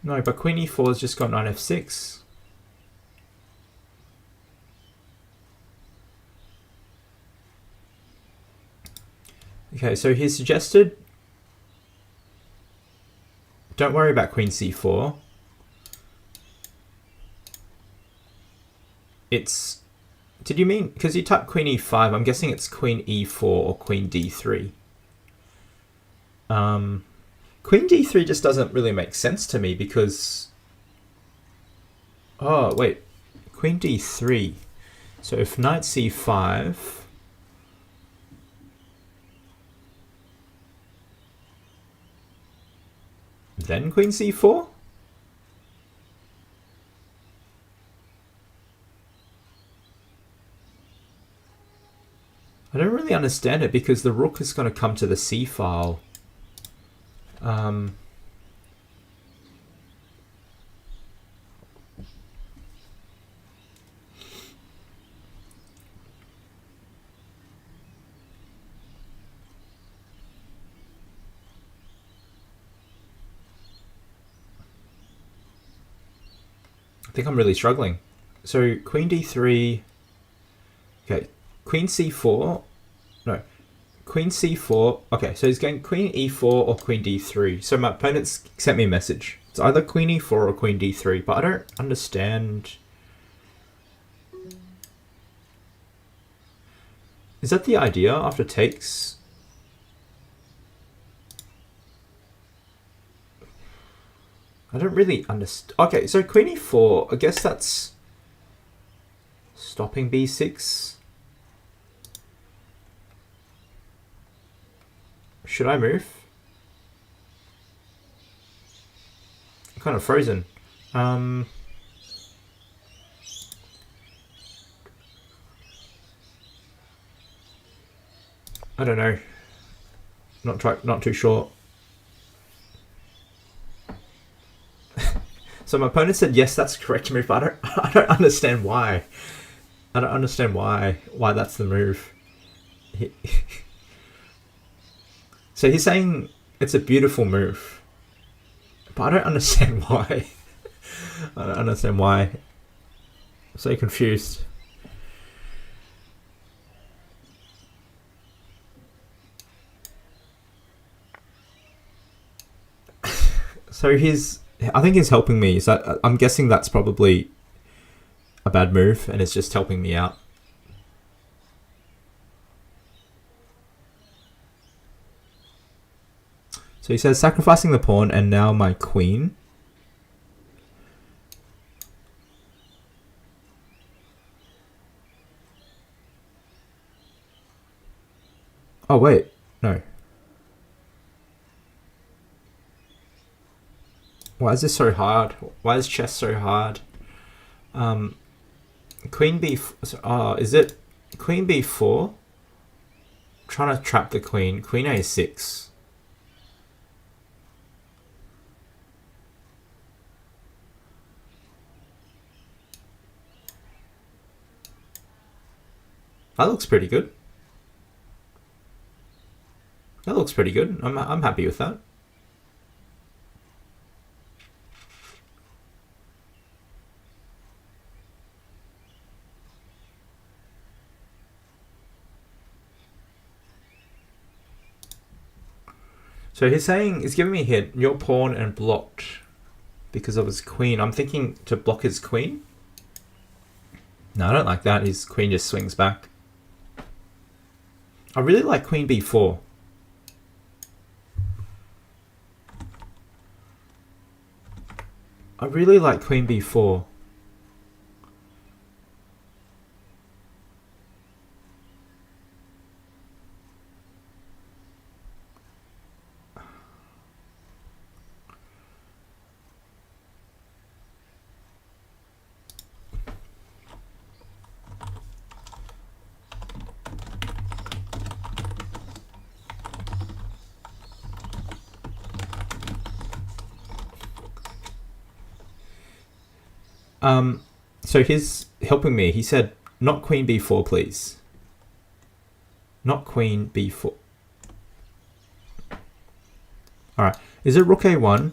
No, but queen e4 has just got knight f6. Okay, so he suggested don't worry about queen c4. It's... Did you mean... Because you typed queen e5, I'm guessing it's queen e4 or queen d3. Queen d3 just doesn't really make sense to me because... Oh, wait. Queen d3. So if knight c5... Then queen c4? I don't really understand it because the rook is going to come to the c file. I think I'm really struggling. So queen d3, okay, queen c4, no, queen c4, okay, so he's going queen e4 or queen d3. So my opponent's sent me a message. It's either queen e4 or queen d3, but I don't understand. Is that the idea after takes? I don't really understand. Okay, so queen e4, I guess that's stopping b6. Should I move? I'm kind of frozen. I don't know. Not too sure. So my opponent said yes, that's the correct move, but I don't understand why. I don't understand why that's the move. He, so he's saying it's a beautiful move, but I don't understand why. I don't understand why. I'm so confused. So I think he's helping me. So I'm guessing that's probably a bad move, and it's just helping me out. So he says sacrificing the pawn and now my queen. Oh wait, no. Why is this so hard? Why is chess so hard? Queen b. Is it queen b4? I'm trying to trap the queen. Queen a6. That looks pretty good. That looks pretty good. I'm happy with that. So he's giving me a hit. Your pawn and blocked because of his queen. I'm thinking to block his queen. No, I don't like that. His queen just swings back. I really like queen b4. I really like queen b4. So he's helping me. He said, not queen b4, please. Not queen b4. Alright. Is it rook a1?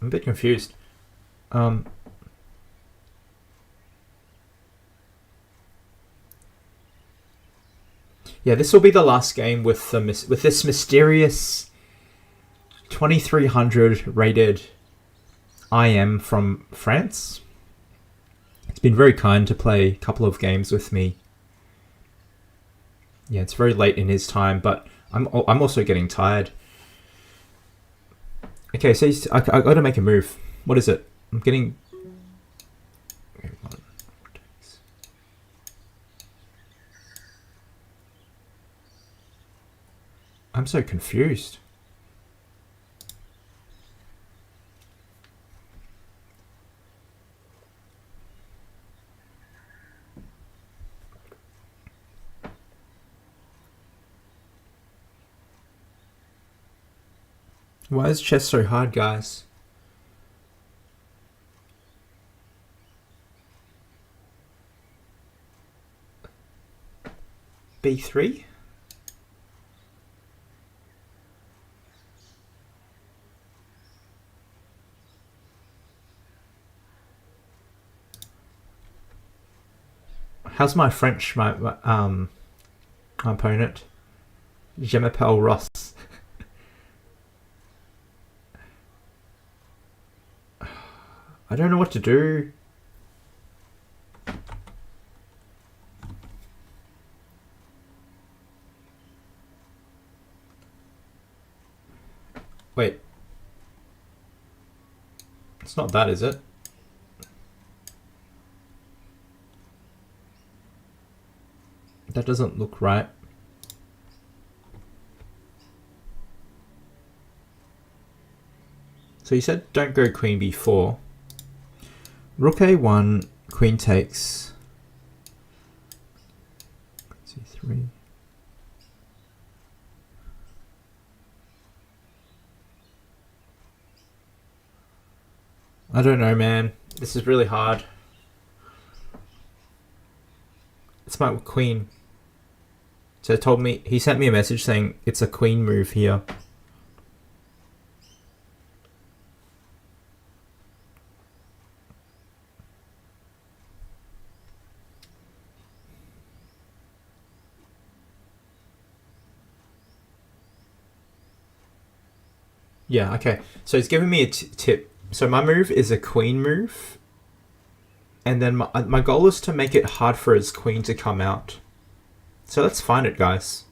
I'm a bit confused. Yeah, this will be the last game with this mysterious 2300 rated IM from France. It's been very kind to play a couple of games with me. Yeah, it's very late in his time, but I'm also getting tired. Okay, so I got to make a move. What is it? I'm getting. I'm so confused. Why is chess so hard, guys? B3? How's my French, my opponent? Je m'appelle Ross. I don't know what to do. Wait. It's not that, is it? That doesn't look right. So you said don't go queen b4. Rook a1, queen takes. c3. I don't know, man. This is really hard. It's my queen. So he sent me a message saying it's a queen move here. Yeah, okay. So he's giving me a tip. So my move is a queen move. And then my goal is to make it hard for his queen to come out. So let's find it, guys.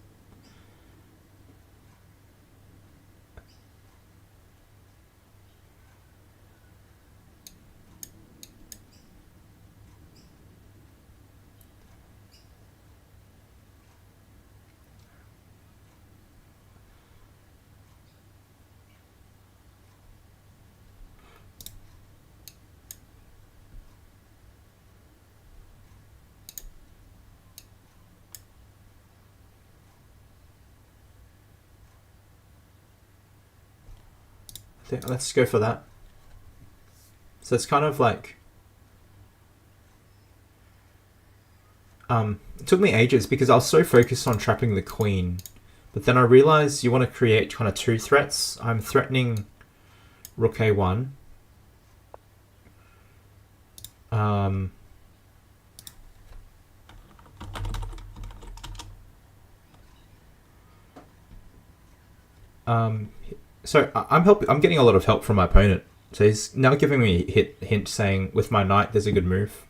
Let's go for that. So it's kind of like... it took me ages because I was so focused on trapping the queen. But then I realized you want to create kind of two threats. I'm threatening rook a1. So I'm getting a lot of help from my opponent. So he's now giving me a hint saying with my knight there's a good move.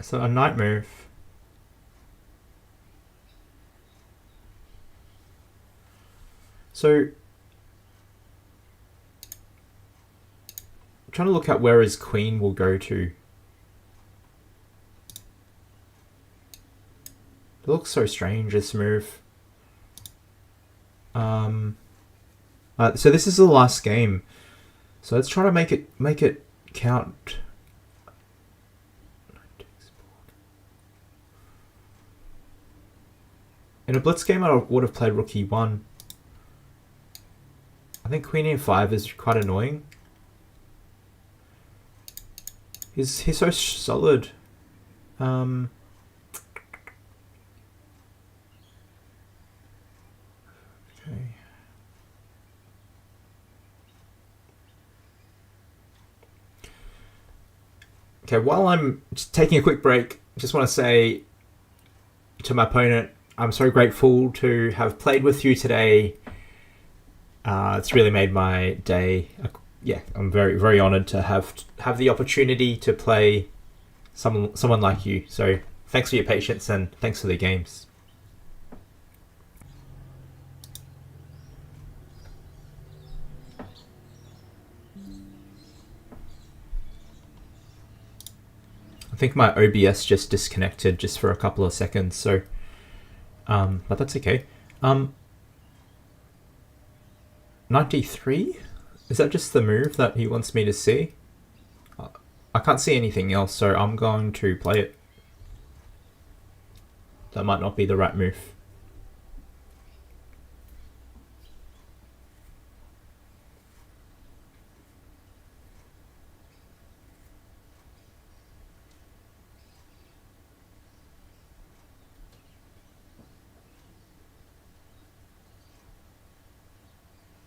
So a knight move. So, I'm trying to look at where his queen will go to. It looks so strange, this move. So this is the last game. So let's try to make it count. In a blitz game, I would have played rook e1. I think queen e5 is quite annoying. He's so solid. Okay. Okay, while I'm just taking a quick break, just want to say to my opponent, I'm so grateful to have played with you today. It's really made my day. Yeah, I'm very, very honoured to have the opportunity to play someone like you. So thanks for your patience and thanks for the games. I think my OBS just disconnected just for a couple of seconds. So, but that's okay. 93? Is that just the move that he wants me to see? I can't see anything else, so I'm going to play it. That might not be the right move.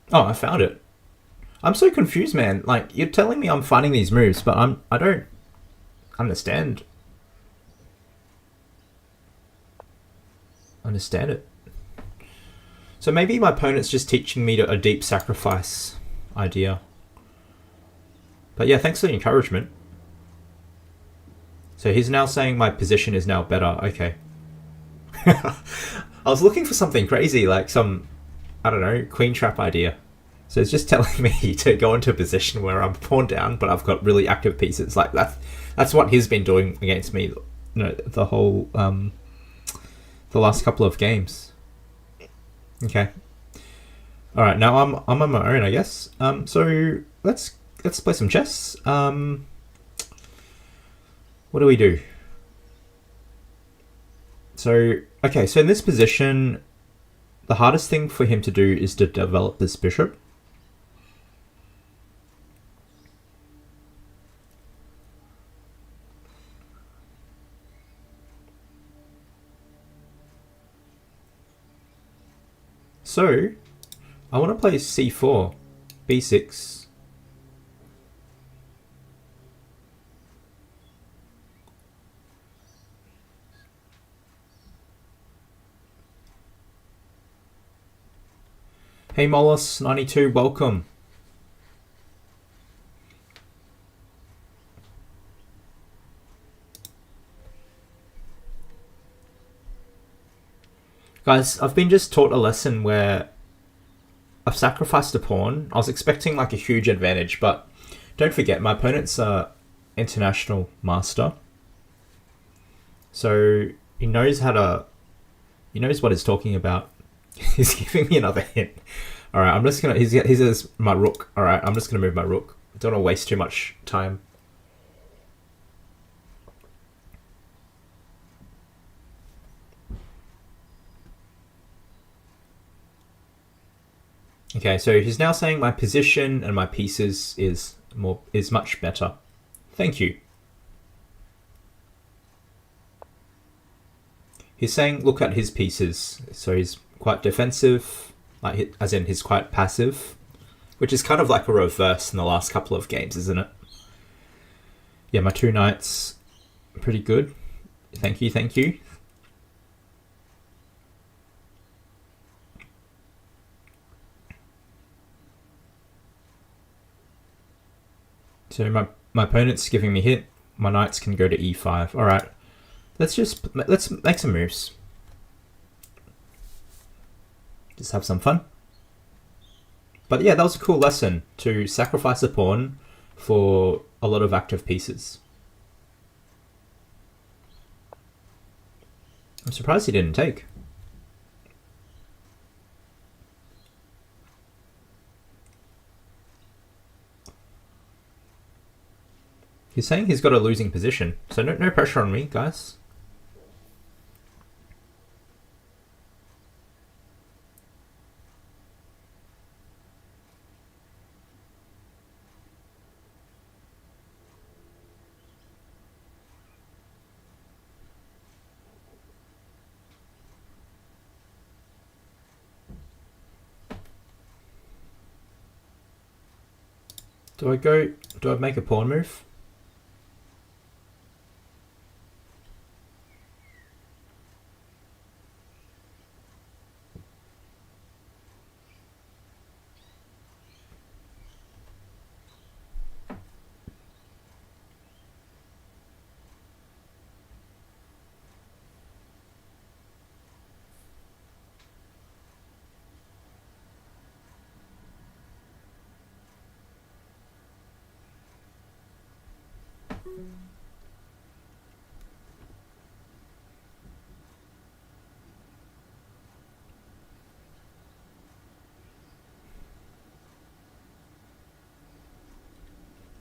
Oh, I found it. I'm so confused, man. Like, you're telling me I'm finding these moves, but I don't understand it. So maybe my opponent's just teaching me a deep sacrifice idea. But yeah, thanks for the encouragement. So he's now saying my position is now better. Okay. I was looking for something crazy, like some, I don't know, queen trap idea. So it's just telling me to go into a position where I'm pawn down, but I've got really active pieces. Like that's what he's been doing against me, the whole the last couple of games. Okay. All right, now I'm on my own, I guess. So let's play some chess. What do we do? So okay, so in this position, the hardest thing for him to do is to develop this bishop. So I want to play c4, b6. Hey Mollis92, welcome. Guys, I've been just taught a lesson where I've sacrificed a pawn. I was expecting like a huge advantage, but don't forget, my opponent's a international master. So he knows what he's talking about. He's giving me another hint. All right, I'm just gonna. Here's my rook. All right, I'm just gonna move my rook. I don't want to waste too much time. Okay, so he's now saying my position and my pieces is much better. Thank you. He's saying look at his pieces. So he's quite defensive, like as in he's quite passive, which is kind of like a reverse in the last couple of games, isn't it? Yeah, my two knights, pretty good. Thank you, thank you. So my opponent's giving me hit. My knights can go to e5. All right, let's make some moves. Just have some fun. But yeah, that was a cool lesson to sacrifice a pawn for a lot of active pieces. I'm surprised he didn't take. He's saying he's got a losing position, so no pressure on me, guys. Do I make a pawn move?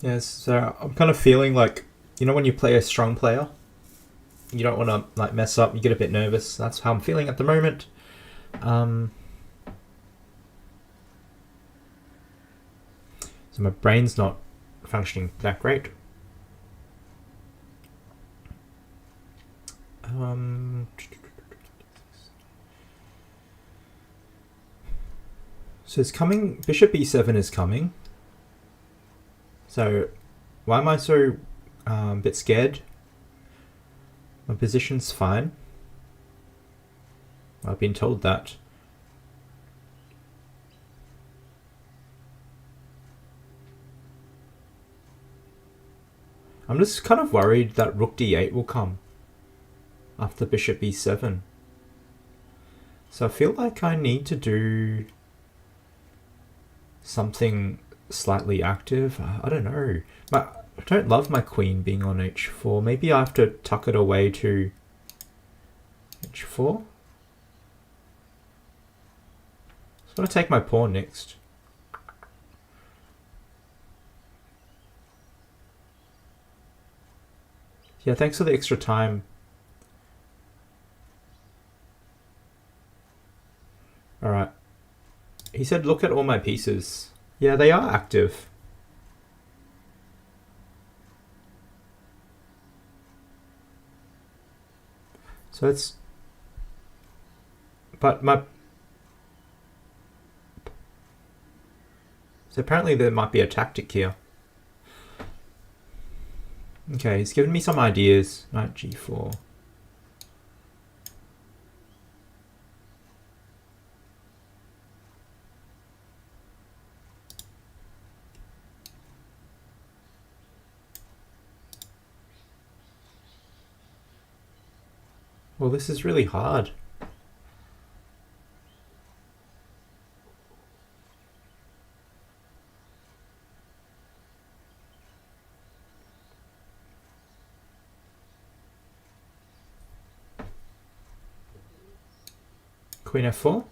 Yes, so I'm kind of feeling like, you know, when you play a strong player, you don't want to like mess up, you get a bit nervous. That's how I'm feeling at the moment. So my brain's not functioning that great. So it's coming, bishop e7 is coming. So why am I so bit scared? My position's fine. I've been told that. I'm just kind of worried that rook d8 will come after bishop e7. So I feel like I need to do something slightly active. I don't know. I don't love my queen being on h4. Maybe I have to tuck it away to h4. I'm going to take my pawn next. Yeah, thanks for the extra time. Alright. He said look at all my pieces. Yeah, they are active. So it's... But my... So apparently there might be a tactic here. Okay, he's given me some ideas. Knight g4. Well, this is really hard. Queen f4.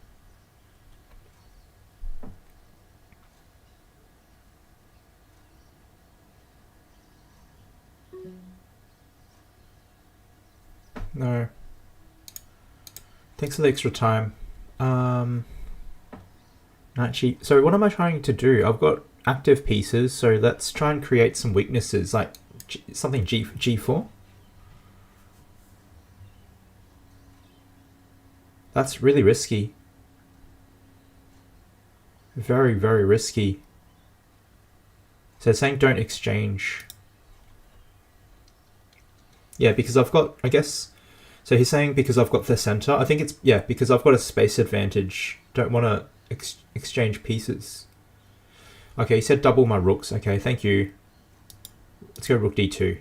No. Thanks for the extra time. Actually, so what am I trying to do? I've got active pieces, so let's try and create some weaknesses, like something G4. That's really risky. Very, very risky. So it's saying don't exchange. Yeah, because I've got, I guess, so he's saying because I've got the center. I think it's, yeah, because I've got a space advantage. Don't want to exchange pieces. Okay, he said double my rooks. Okay, thank you. Let's go rook d2.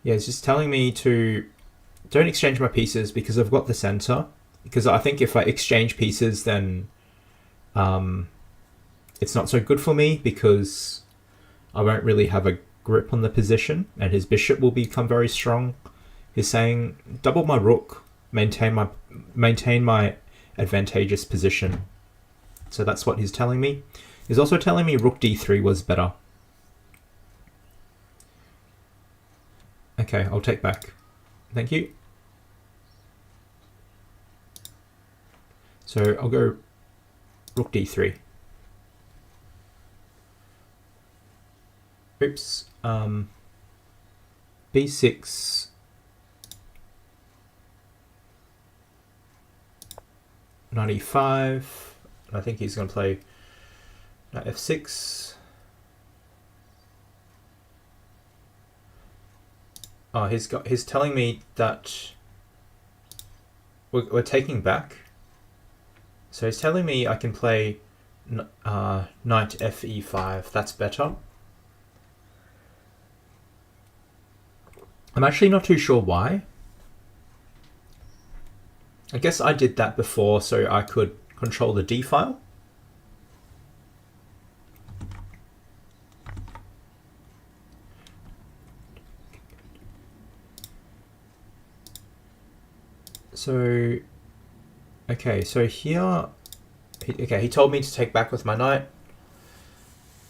Yeah, it's just telling me to don't exchange my pieces because I've got the center. Because I think if I exchange pieces, then it's not so good for me because I won't really have a grip on the position and his bishop will become very strong. He's saying double my rook, maintain my advantageous position. So that's what he's telling me. He's also telling me rook d3 was better. Okay, I'll take back. Thank you. So I'll go rook d3. Oops. b6. Knight e5. I think he's going to play knight f6. Oh, he's telling me that we're taking back. So he's telling me I can play knight fe5. That's better. I'm actually not too sure why. I guess I did that before so I could control the d file. So, okay, so here, okay, he told me to take back with my knight.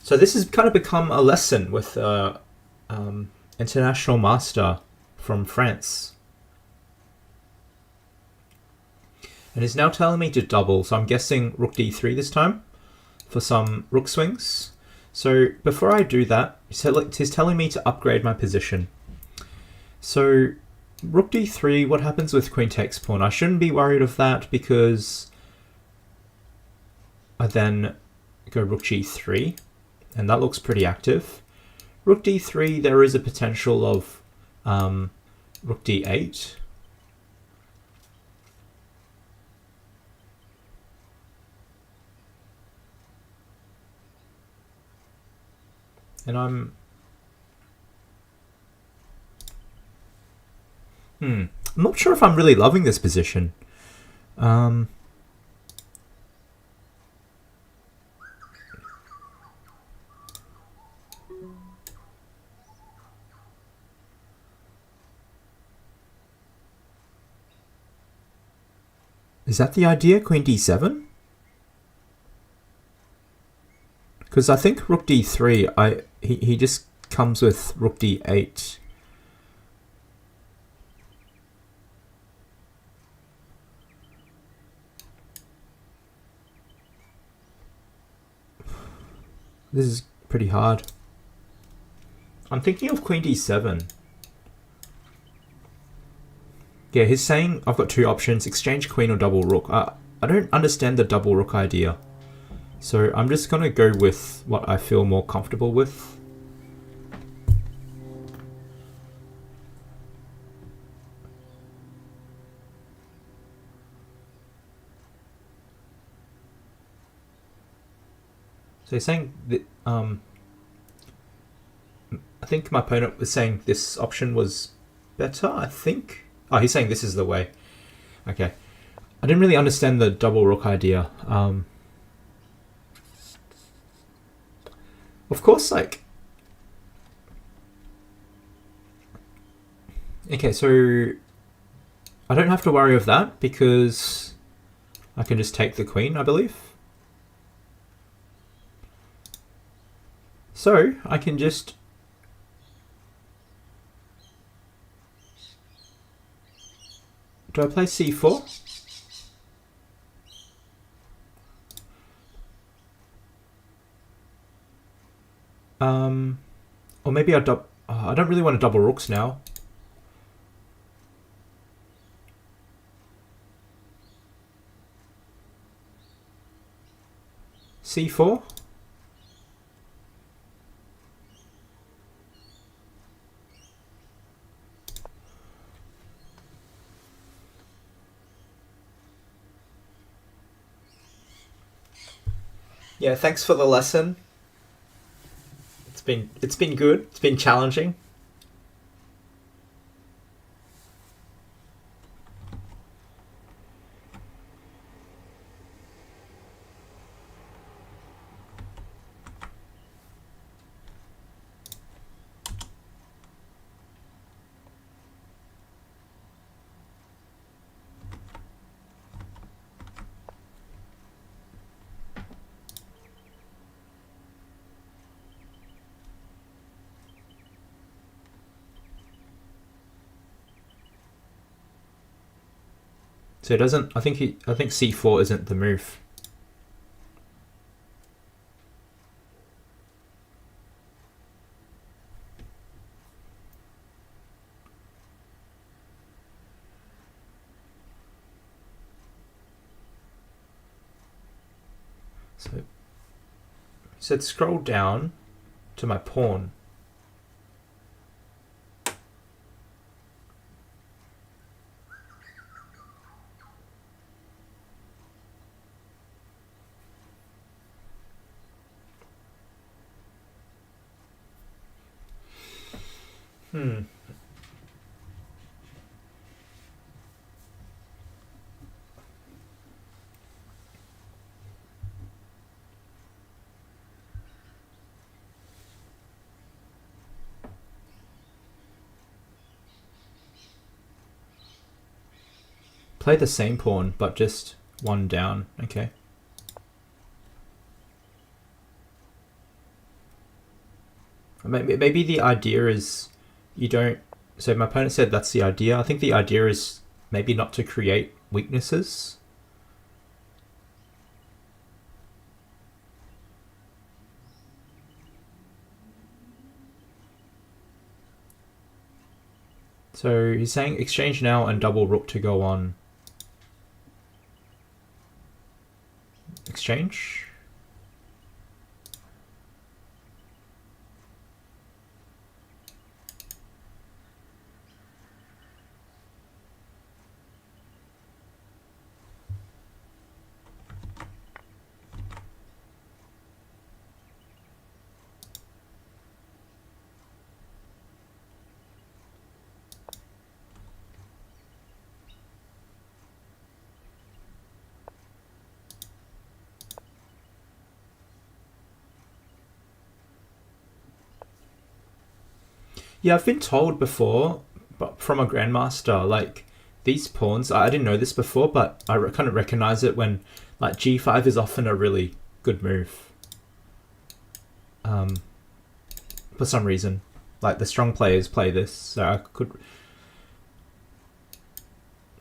So this has kind of become a lesson with international master from France. And he's now telling me to double, so I'm guessing rook d3 this time for some rook swings. So before I do that, he's telling me to upgrade my position. So rook d3, what happens with queen takes pawn? I shouldn't be worried of that because I then go rook g3, and that looks pretty active. Rook d3, there is a potential of rook d8. And I'm not sure if I'm really loving this position. Is that the idea? Queen d7? Because I think rook d3, he just comes with rook d8. This is pretty hard. I'm thinking of queen d7. Yeah, he's saying I've got two options, exchange queen or double rook. I don't understand the double rook idea. So I'm just going to go with what I feel more comfortable with. So he's saying that, I think my opponent was saying this option was better, I think. Oh, he's saying this is the way. Okay. I didn't really understand the double rook idea. Of course, like... Okay, so... I don't have to worry of that because I can just take the queen, I believe. So, I can just... Do I play c4? Or maybe I don't really want to double rooks now. c4? Yeah, thanks for the lesson. It's been good. It's been challenging. So it doesn't. I think c4 isn't the move. So he said scroll down to my pawn. Play the same pawn, but just one down. Okay. Maybe the idea is you don't... So my opponent said that's the idea. I think the idea is maybe not to create weaknesses. So he's saying exchange now and double rook to go on. Exchange. Yeah, I've been told before, but from a grandmaster, like these pawns, I didn't know this before, but I kind of recognize it when like g5 is often a really good move. For some reason, like the strong players play this, so I could.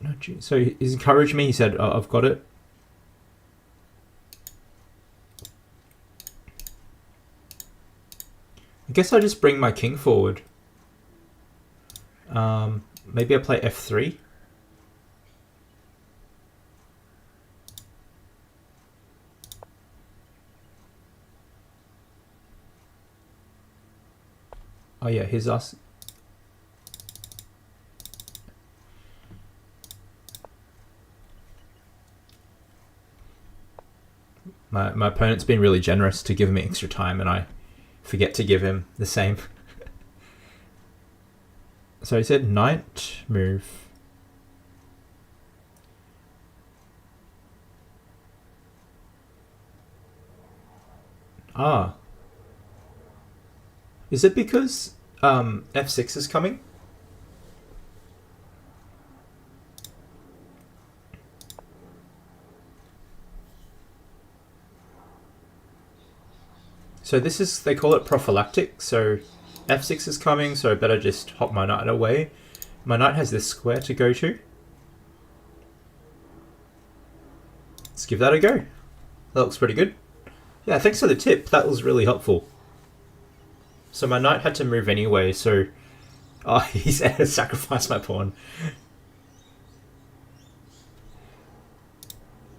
No, so he's encouraged me. He said, oh, "I've got it." I guess I just bring my king forward. Maybe I play f3. Oh yeah, here's us. My opponent's been really generous to give me extra time, and I forget to give him the same. So he said knight move. Ah. Is it because f6 is coming? So this is, they call it prophylactic, so f6 is coming, so I better just hop my knight away. My knight has this square to go to. Let's give that a go. That looks pretty good. Yeah, thanks for the tip. That was really helpful. So my knight had to move anyway, so... Oh, he said sacrifice my pawn.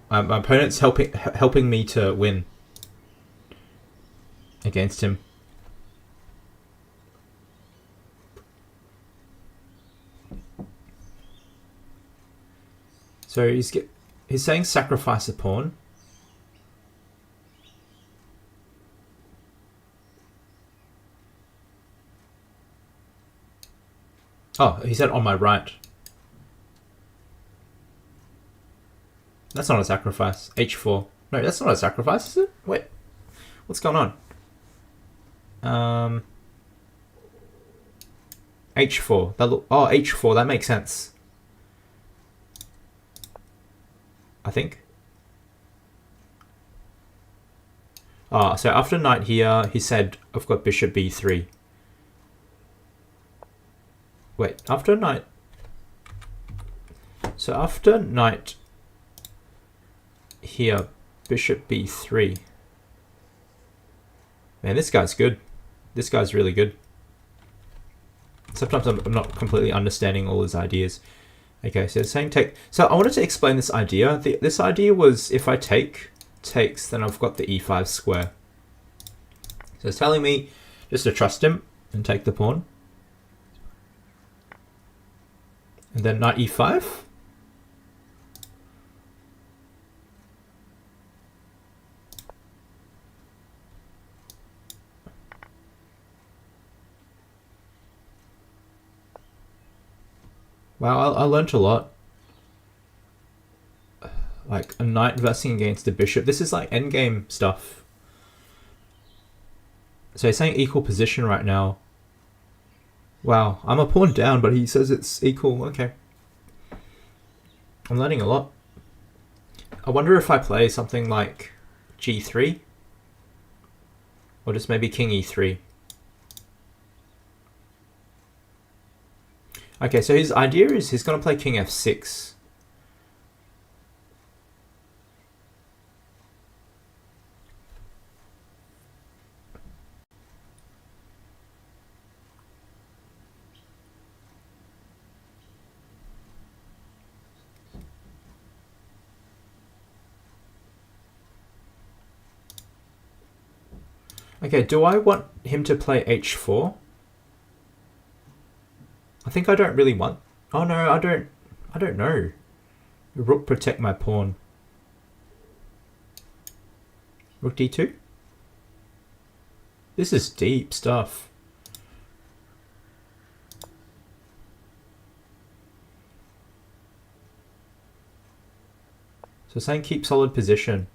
My opponent's helping me to win against him. So he's saying sacrifice a pawn. Oh, he said on my right. That's not a sacrifice. H4. No, that's not a sacrifice, is it? Wait. What's going on? H4. Oh, H4. That makes sense. I think. Ah, so after knight here, he said, I've got bishop b3. Wait, after knight... So after knight here, bishop b3. Man, this guy's good. This guy's really good. Sometimes I'm not completely understanding all his ideas. Okay, so saying take... So I wanted to explain this idea. This idea was if I takes, then I've got the e5 square. So it's telling me just to trust him and take the pawn. And then knight e5. Wow, I learnt a lot. Like a knight versing against a bishop. This is like endgame stuff. So he's saying equal position right now. Wow, I'm a pawn down, but he says it's equal. Okay. I'm learning a lot. I wonder if I play something like g3. Or just maybe king e3. Okay, so his idea is he's going to play king f6. Okay, do I want him to play h4? I think I don't really want... Oh no, I don't know. Rook protect my pawn. Rook d2? This is deep stuff. So saying keep solid position.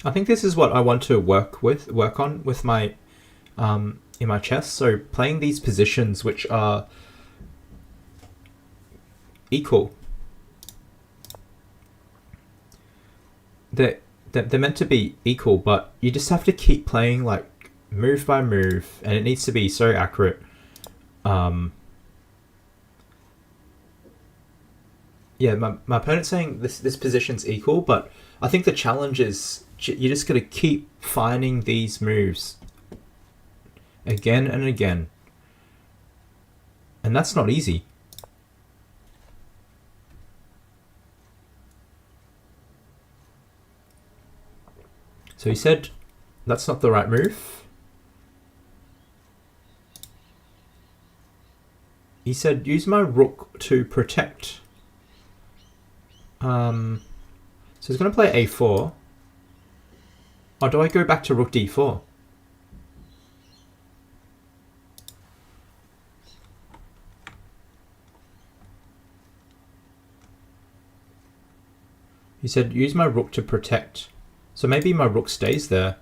I think this is what I want to work on with my in my chess. So playing these positions which are equal. They're meant to be equal, but you just have to keep playing like move by move, and it needs to be so accurate. Yeah, my opponent's saying this position's equal, but I think the challenge is you just gotta keep finding these moves again and again, and that's not easy. So he said that's not the right move. He said use my rook to protect. So he's going to play a4. Or do I go back to rook d4? He said use my rook to protect. So maybe my rook stays there.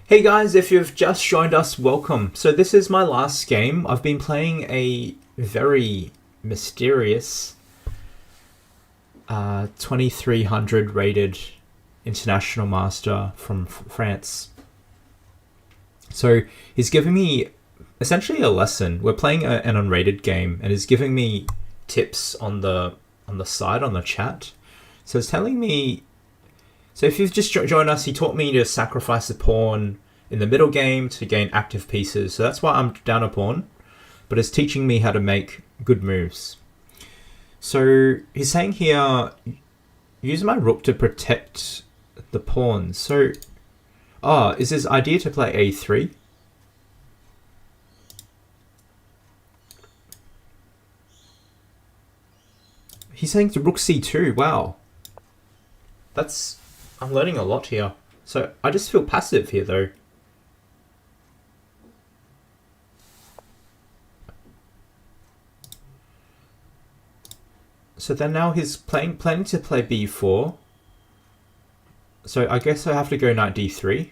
Hey guys, if you've just joined us, welcome. So this is my last game. I've been playing a very mysterious 2300 rated international master from France. So he's giving me essentially a lesson. We're playing an unrated game, and he's giving me tips on the side, on the chat. So it's telling me, so if you've just joined us, he taught me to sacrifice a pawn in the middle game to gain active pieces. So that's why I'm down a pawn, but it's teaching me how to make good moves. So he's saying here, use my rook to protect the pawns. So, is his idea to play a3? He's saying to rook c2. Wow. I'm learning a lot here. So I just feel passive here though. So then now he's planning to play b4. So I guess I have to go knight d3.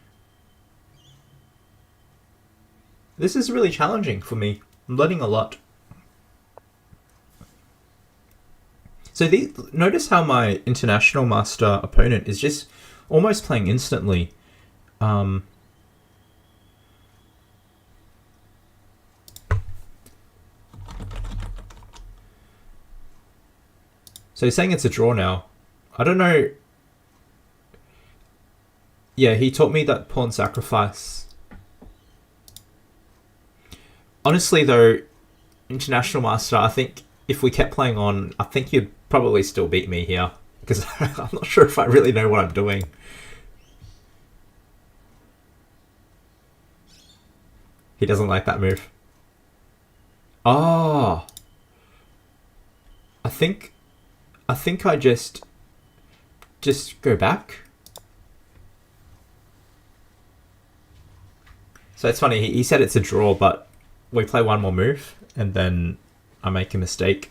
This is really challenging for me. I'm learning a lot. So notice how my international master opponent is just almost playing instantly. So he's saying it's a draw now. I don't know. Yeah, he taught me that pawn sacrifice. Honestly though, international master, I think if we kept playing on, I think you'd probably still beat me here. Because I'm not sure if I really know what I'm doing. He doesn't like that move. Oh. I think I just go back. So it's funny, he said it's a draw, but we play one more move and then I make a mistake.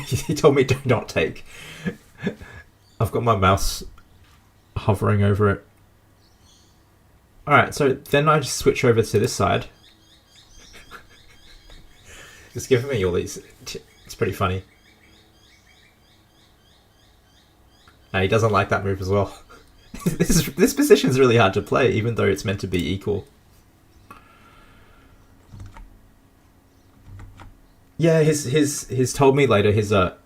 He told me do not take. I've got my mouse hovering over it. Alright, so then I just switch over to this side. Just giving me all these. It's pretty funny. He doesn't like that move as well. This position's really hard to play, even though it's meant to be equal. Yeah, he's told me later he's I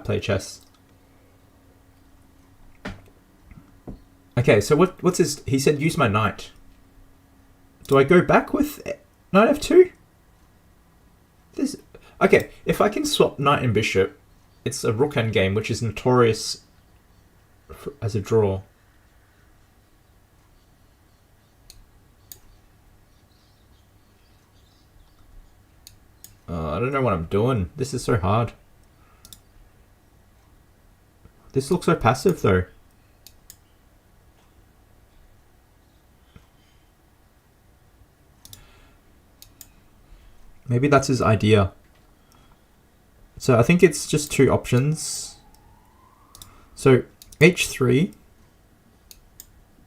play chess. Okay, so what's his... He said use my knight. Do I go back with knight f2? This... Okay, if I can swap knight and bishop, it's a rook endgame, which is notorious as a draw. I don't know what I'm doing. This is so hard. This looks so passive though. Maybe that's his idea. So I think it's just two options. So h3,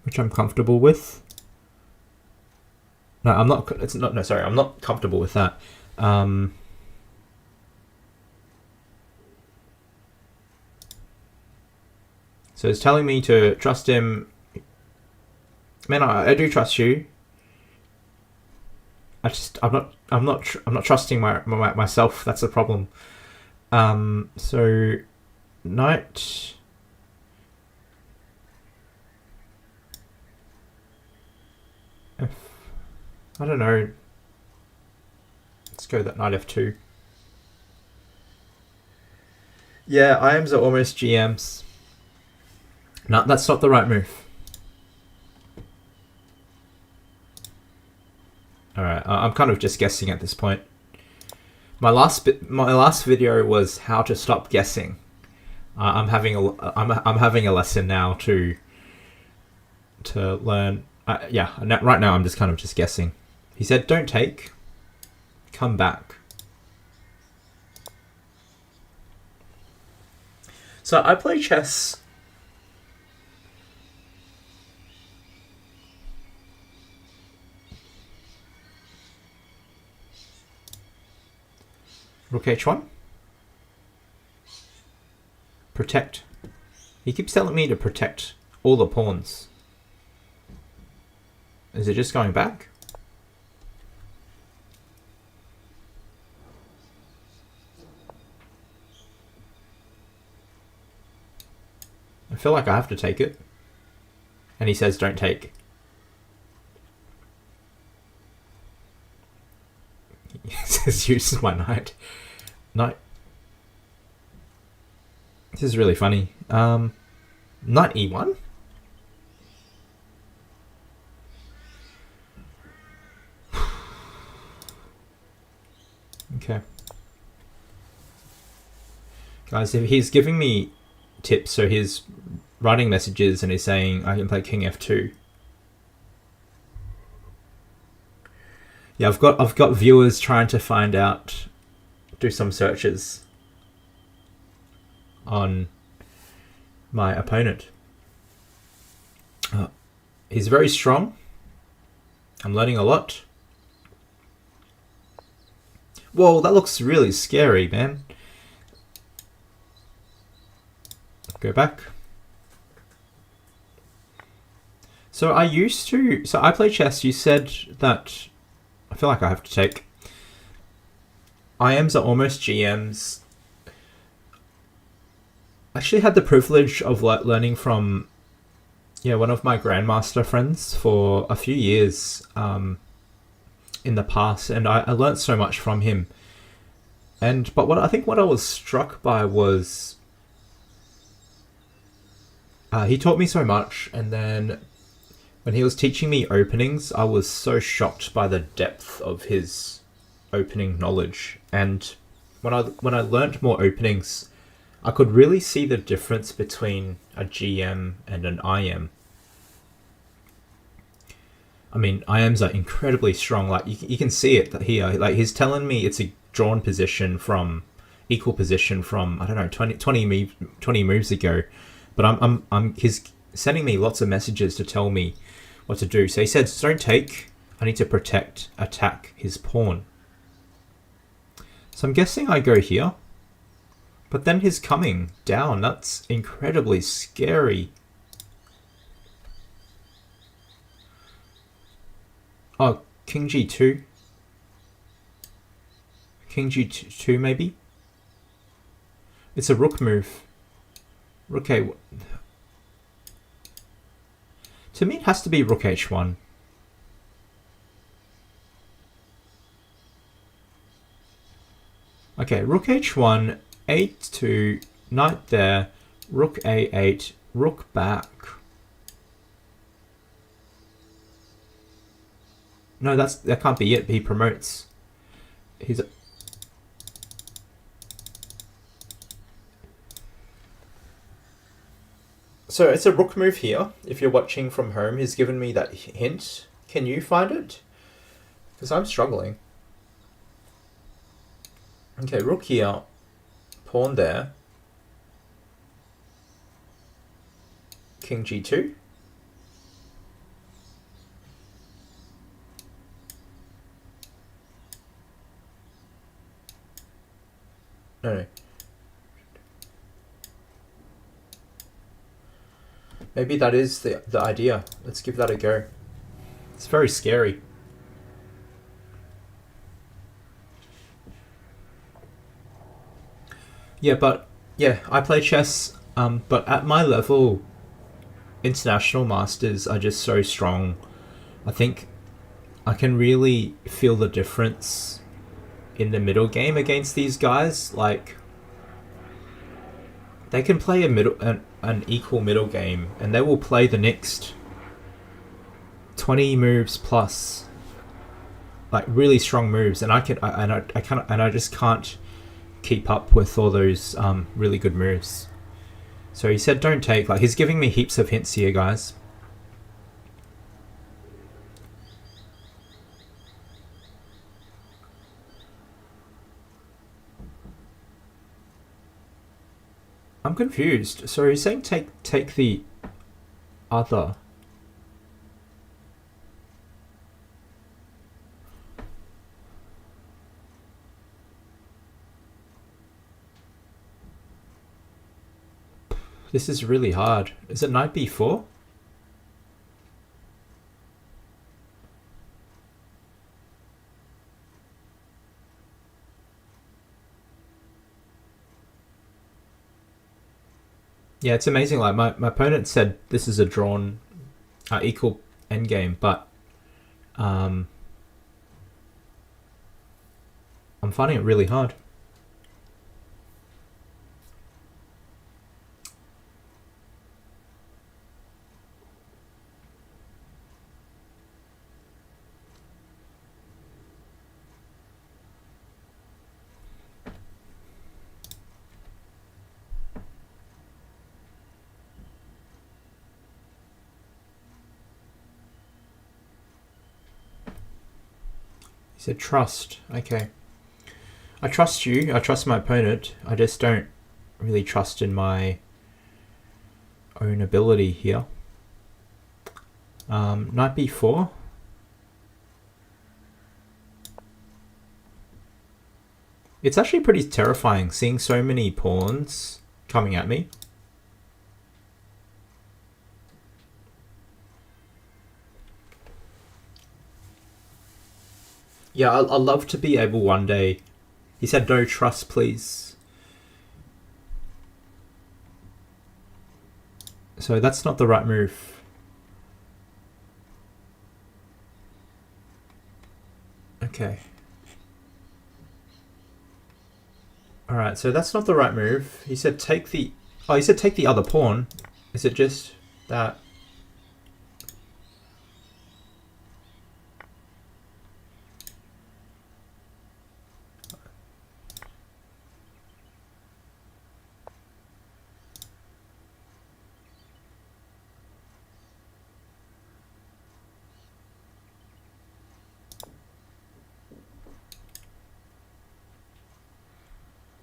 which I'm comfortable with. No, I'm not. It's not. No, sorry, I'm not comfortable with that. So it's telling me to trust him. Man, I do trust you. I'm not trusting myself. That's the problem. So knight. I don't know. Let's go that knight f2. Yeah, IMs are almost GMs. No, that's not the right move. Alright, I'm kind of just guessing at this point. My last video was how to stop guessing. I'm having a lesson now to learn. Yeah, right now I'm just kind of just guessing. He said, "Don't take, come back." So I play chess. Rook h1. Protect. He keeps telling me to protect all the pawns. Is it just going back? I feel like I have to take it. And he says don't take. He says use my knight. Knight. This is really funny. Knight e1? Okay. Guys, if he's giving me tips, so he's writing messages and he's saying I can play king f2. Yeah, I've got viewers trying to find out, do some searches on my opponent. He's very strong. I'm learning a lot. Whoa, that looks really scary, man. Go back. So I play chess. You said that, I feel like I have to take. IMs are almost GMs. I actually had the privilege of learning from one of my grandmaster friends for a few years in the past, and I learned so much from him. But what I was struck by was he taught me so much, and then when he was teaching me openings, I was so shocked by the depth of his opening knowledge. And when I learnt more openings, I could really see the difference between a GM and an IM. I mean, IMs are incredibly strong. Like you can see it here. Like he's telling me it's a drawn position from equal position from, I don't know, 20 moves ago. But he's sending me lots of messages to tell me what to do. So he said, don't take. I need to attack his pawn. So I'm guessing I go here. But then he's coming down. That's incredibly scary. Oh, king g2. King g2 maybe? It's a rook move. Rook a... To me it has to be rook h1. Okay, rook h1, a2, knight there, rook a8, rook back. No, that can't be it. He promotes. So it's a rook move here. If you're watching from home, he's given me that hint. Can you find it? Because I'm struggling. Okay, rook here, pawn there. King g2. No. Maybe that is the idea. Let's give that a go. It's very scary. Yeah, but yeah, I play chess. But at my level, international masters are just so strong. I think I can really feel the difference in the middle game against these guys. Like, they can play an equal middle game, and they will play the next 20 moves plus, like really strong moves, and I just can't keep up with all those really good moves. So he said don't take. Like, he's giving me heaps of hints here, guys. I'm confused. So he's saying take the other. This is really hard. Is it knight b4? Yeah, it's amazing. Like, my opponent said this is a drawn equal endgame, but I'm finding it really hard. He said trust. Okay. I trust you. I trust my opponent. I just don't really trust in my own ability here. Knight b4. It's actually pretty terrifying seeing so many pawns coming at me. Yeah, I'd love to be able one day. He said no trust, please. So that's not the right move. Okay. Alright, so that's not the right move. He said take the... Oh, he said take the other pawn. Is it just that...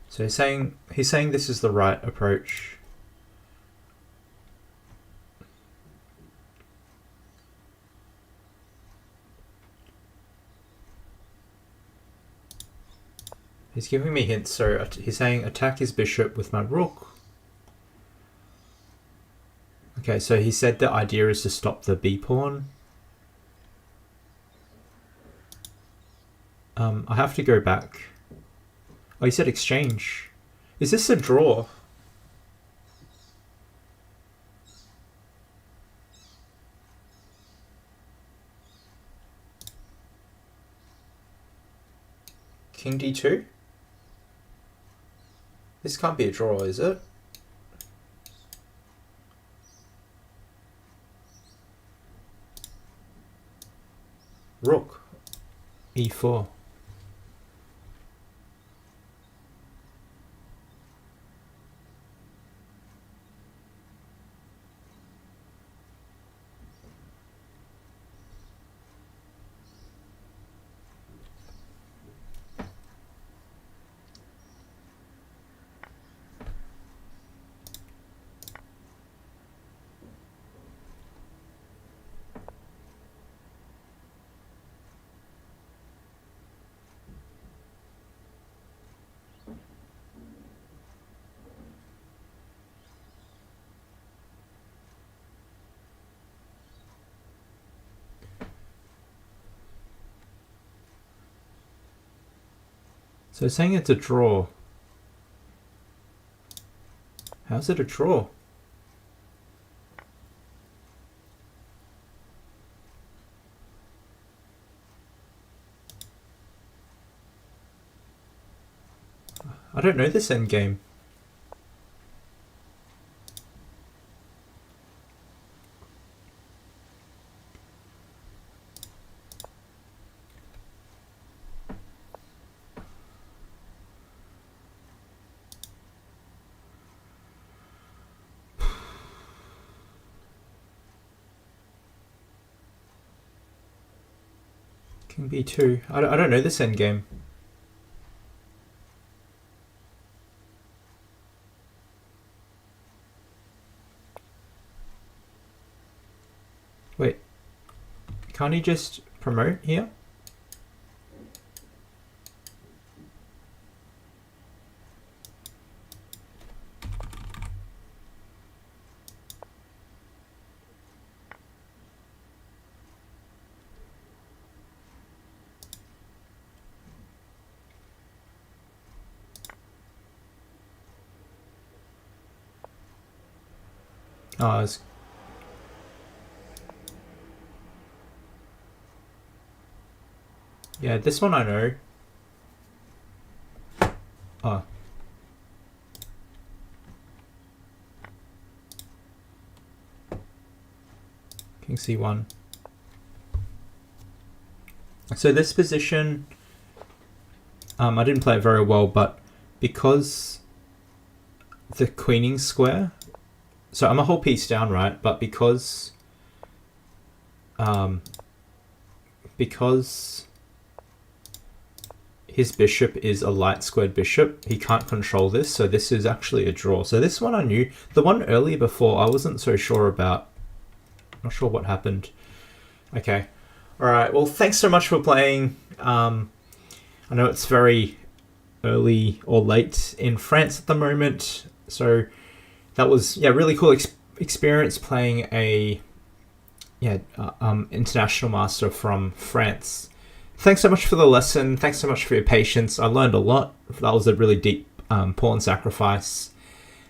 So he's saying this is the right approach. He's giving me hints. So he's saying attack his bishop with my rook. Okay, so he said the idea is to stop the b pawn. I have to go back. Oh, he said exchange. Is this a draw? King d2? This can't be a draw, is it? Rook e4. So it's saying it's a draw. How's it a draw? I don't know this endgame. King b2. I don't know this endgame. Wait, can't he just promote here? Oh, it's... Yeah, this one I know. Oh. King c1. So this position, I didn't play it very well, but because the queening square, so I'm a whole piece down, right? But because his bishop is a light squared bishop, he can't control this, so this is actually a draw. So this one I knew. The one earlier before, I wasn't so sure about. Not sure what happened. Okay. Alright, well, thanks so much for playing. I know it's very early or late in France at the moment, so that was, yeah, really cool experience playing a international master from France. Thanks so much for the lesson. Thanks so much for your patience. I learned a lot. That was a really deep pawn sacrifice.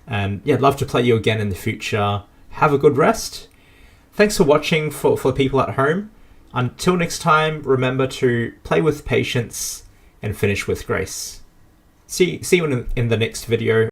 And yeah, I'd love to play you again in the future. Have a good rest. Thanks for watching for people at home. Until next time, remember to play with patience and finish with grace. See you in the next video.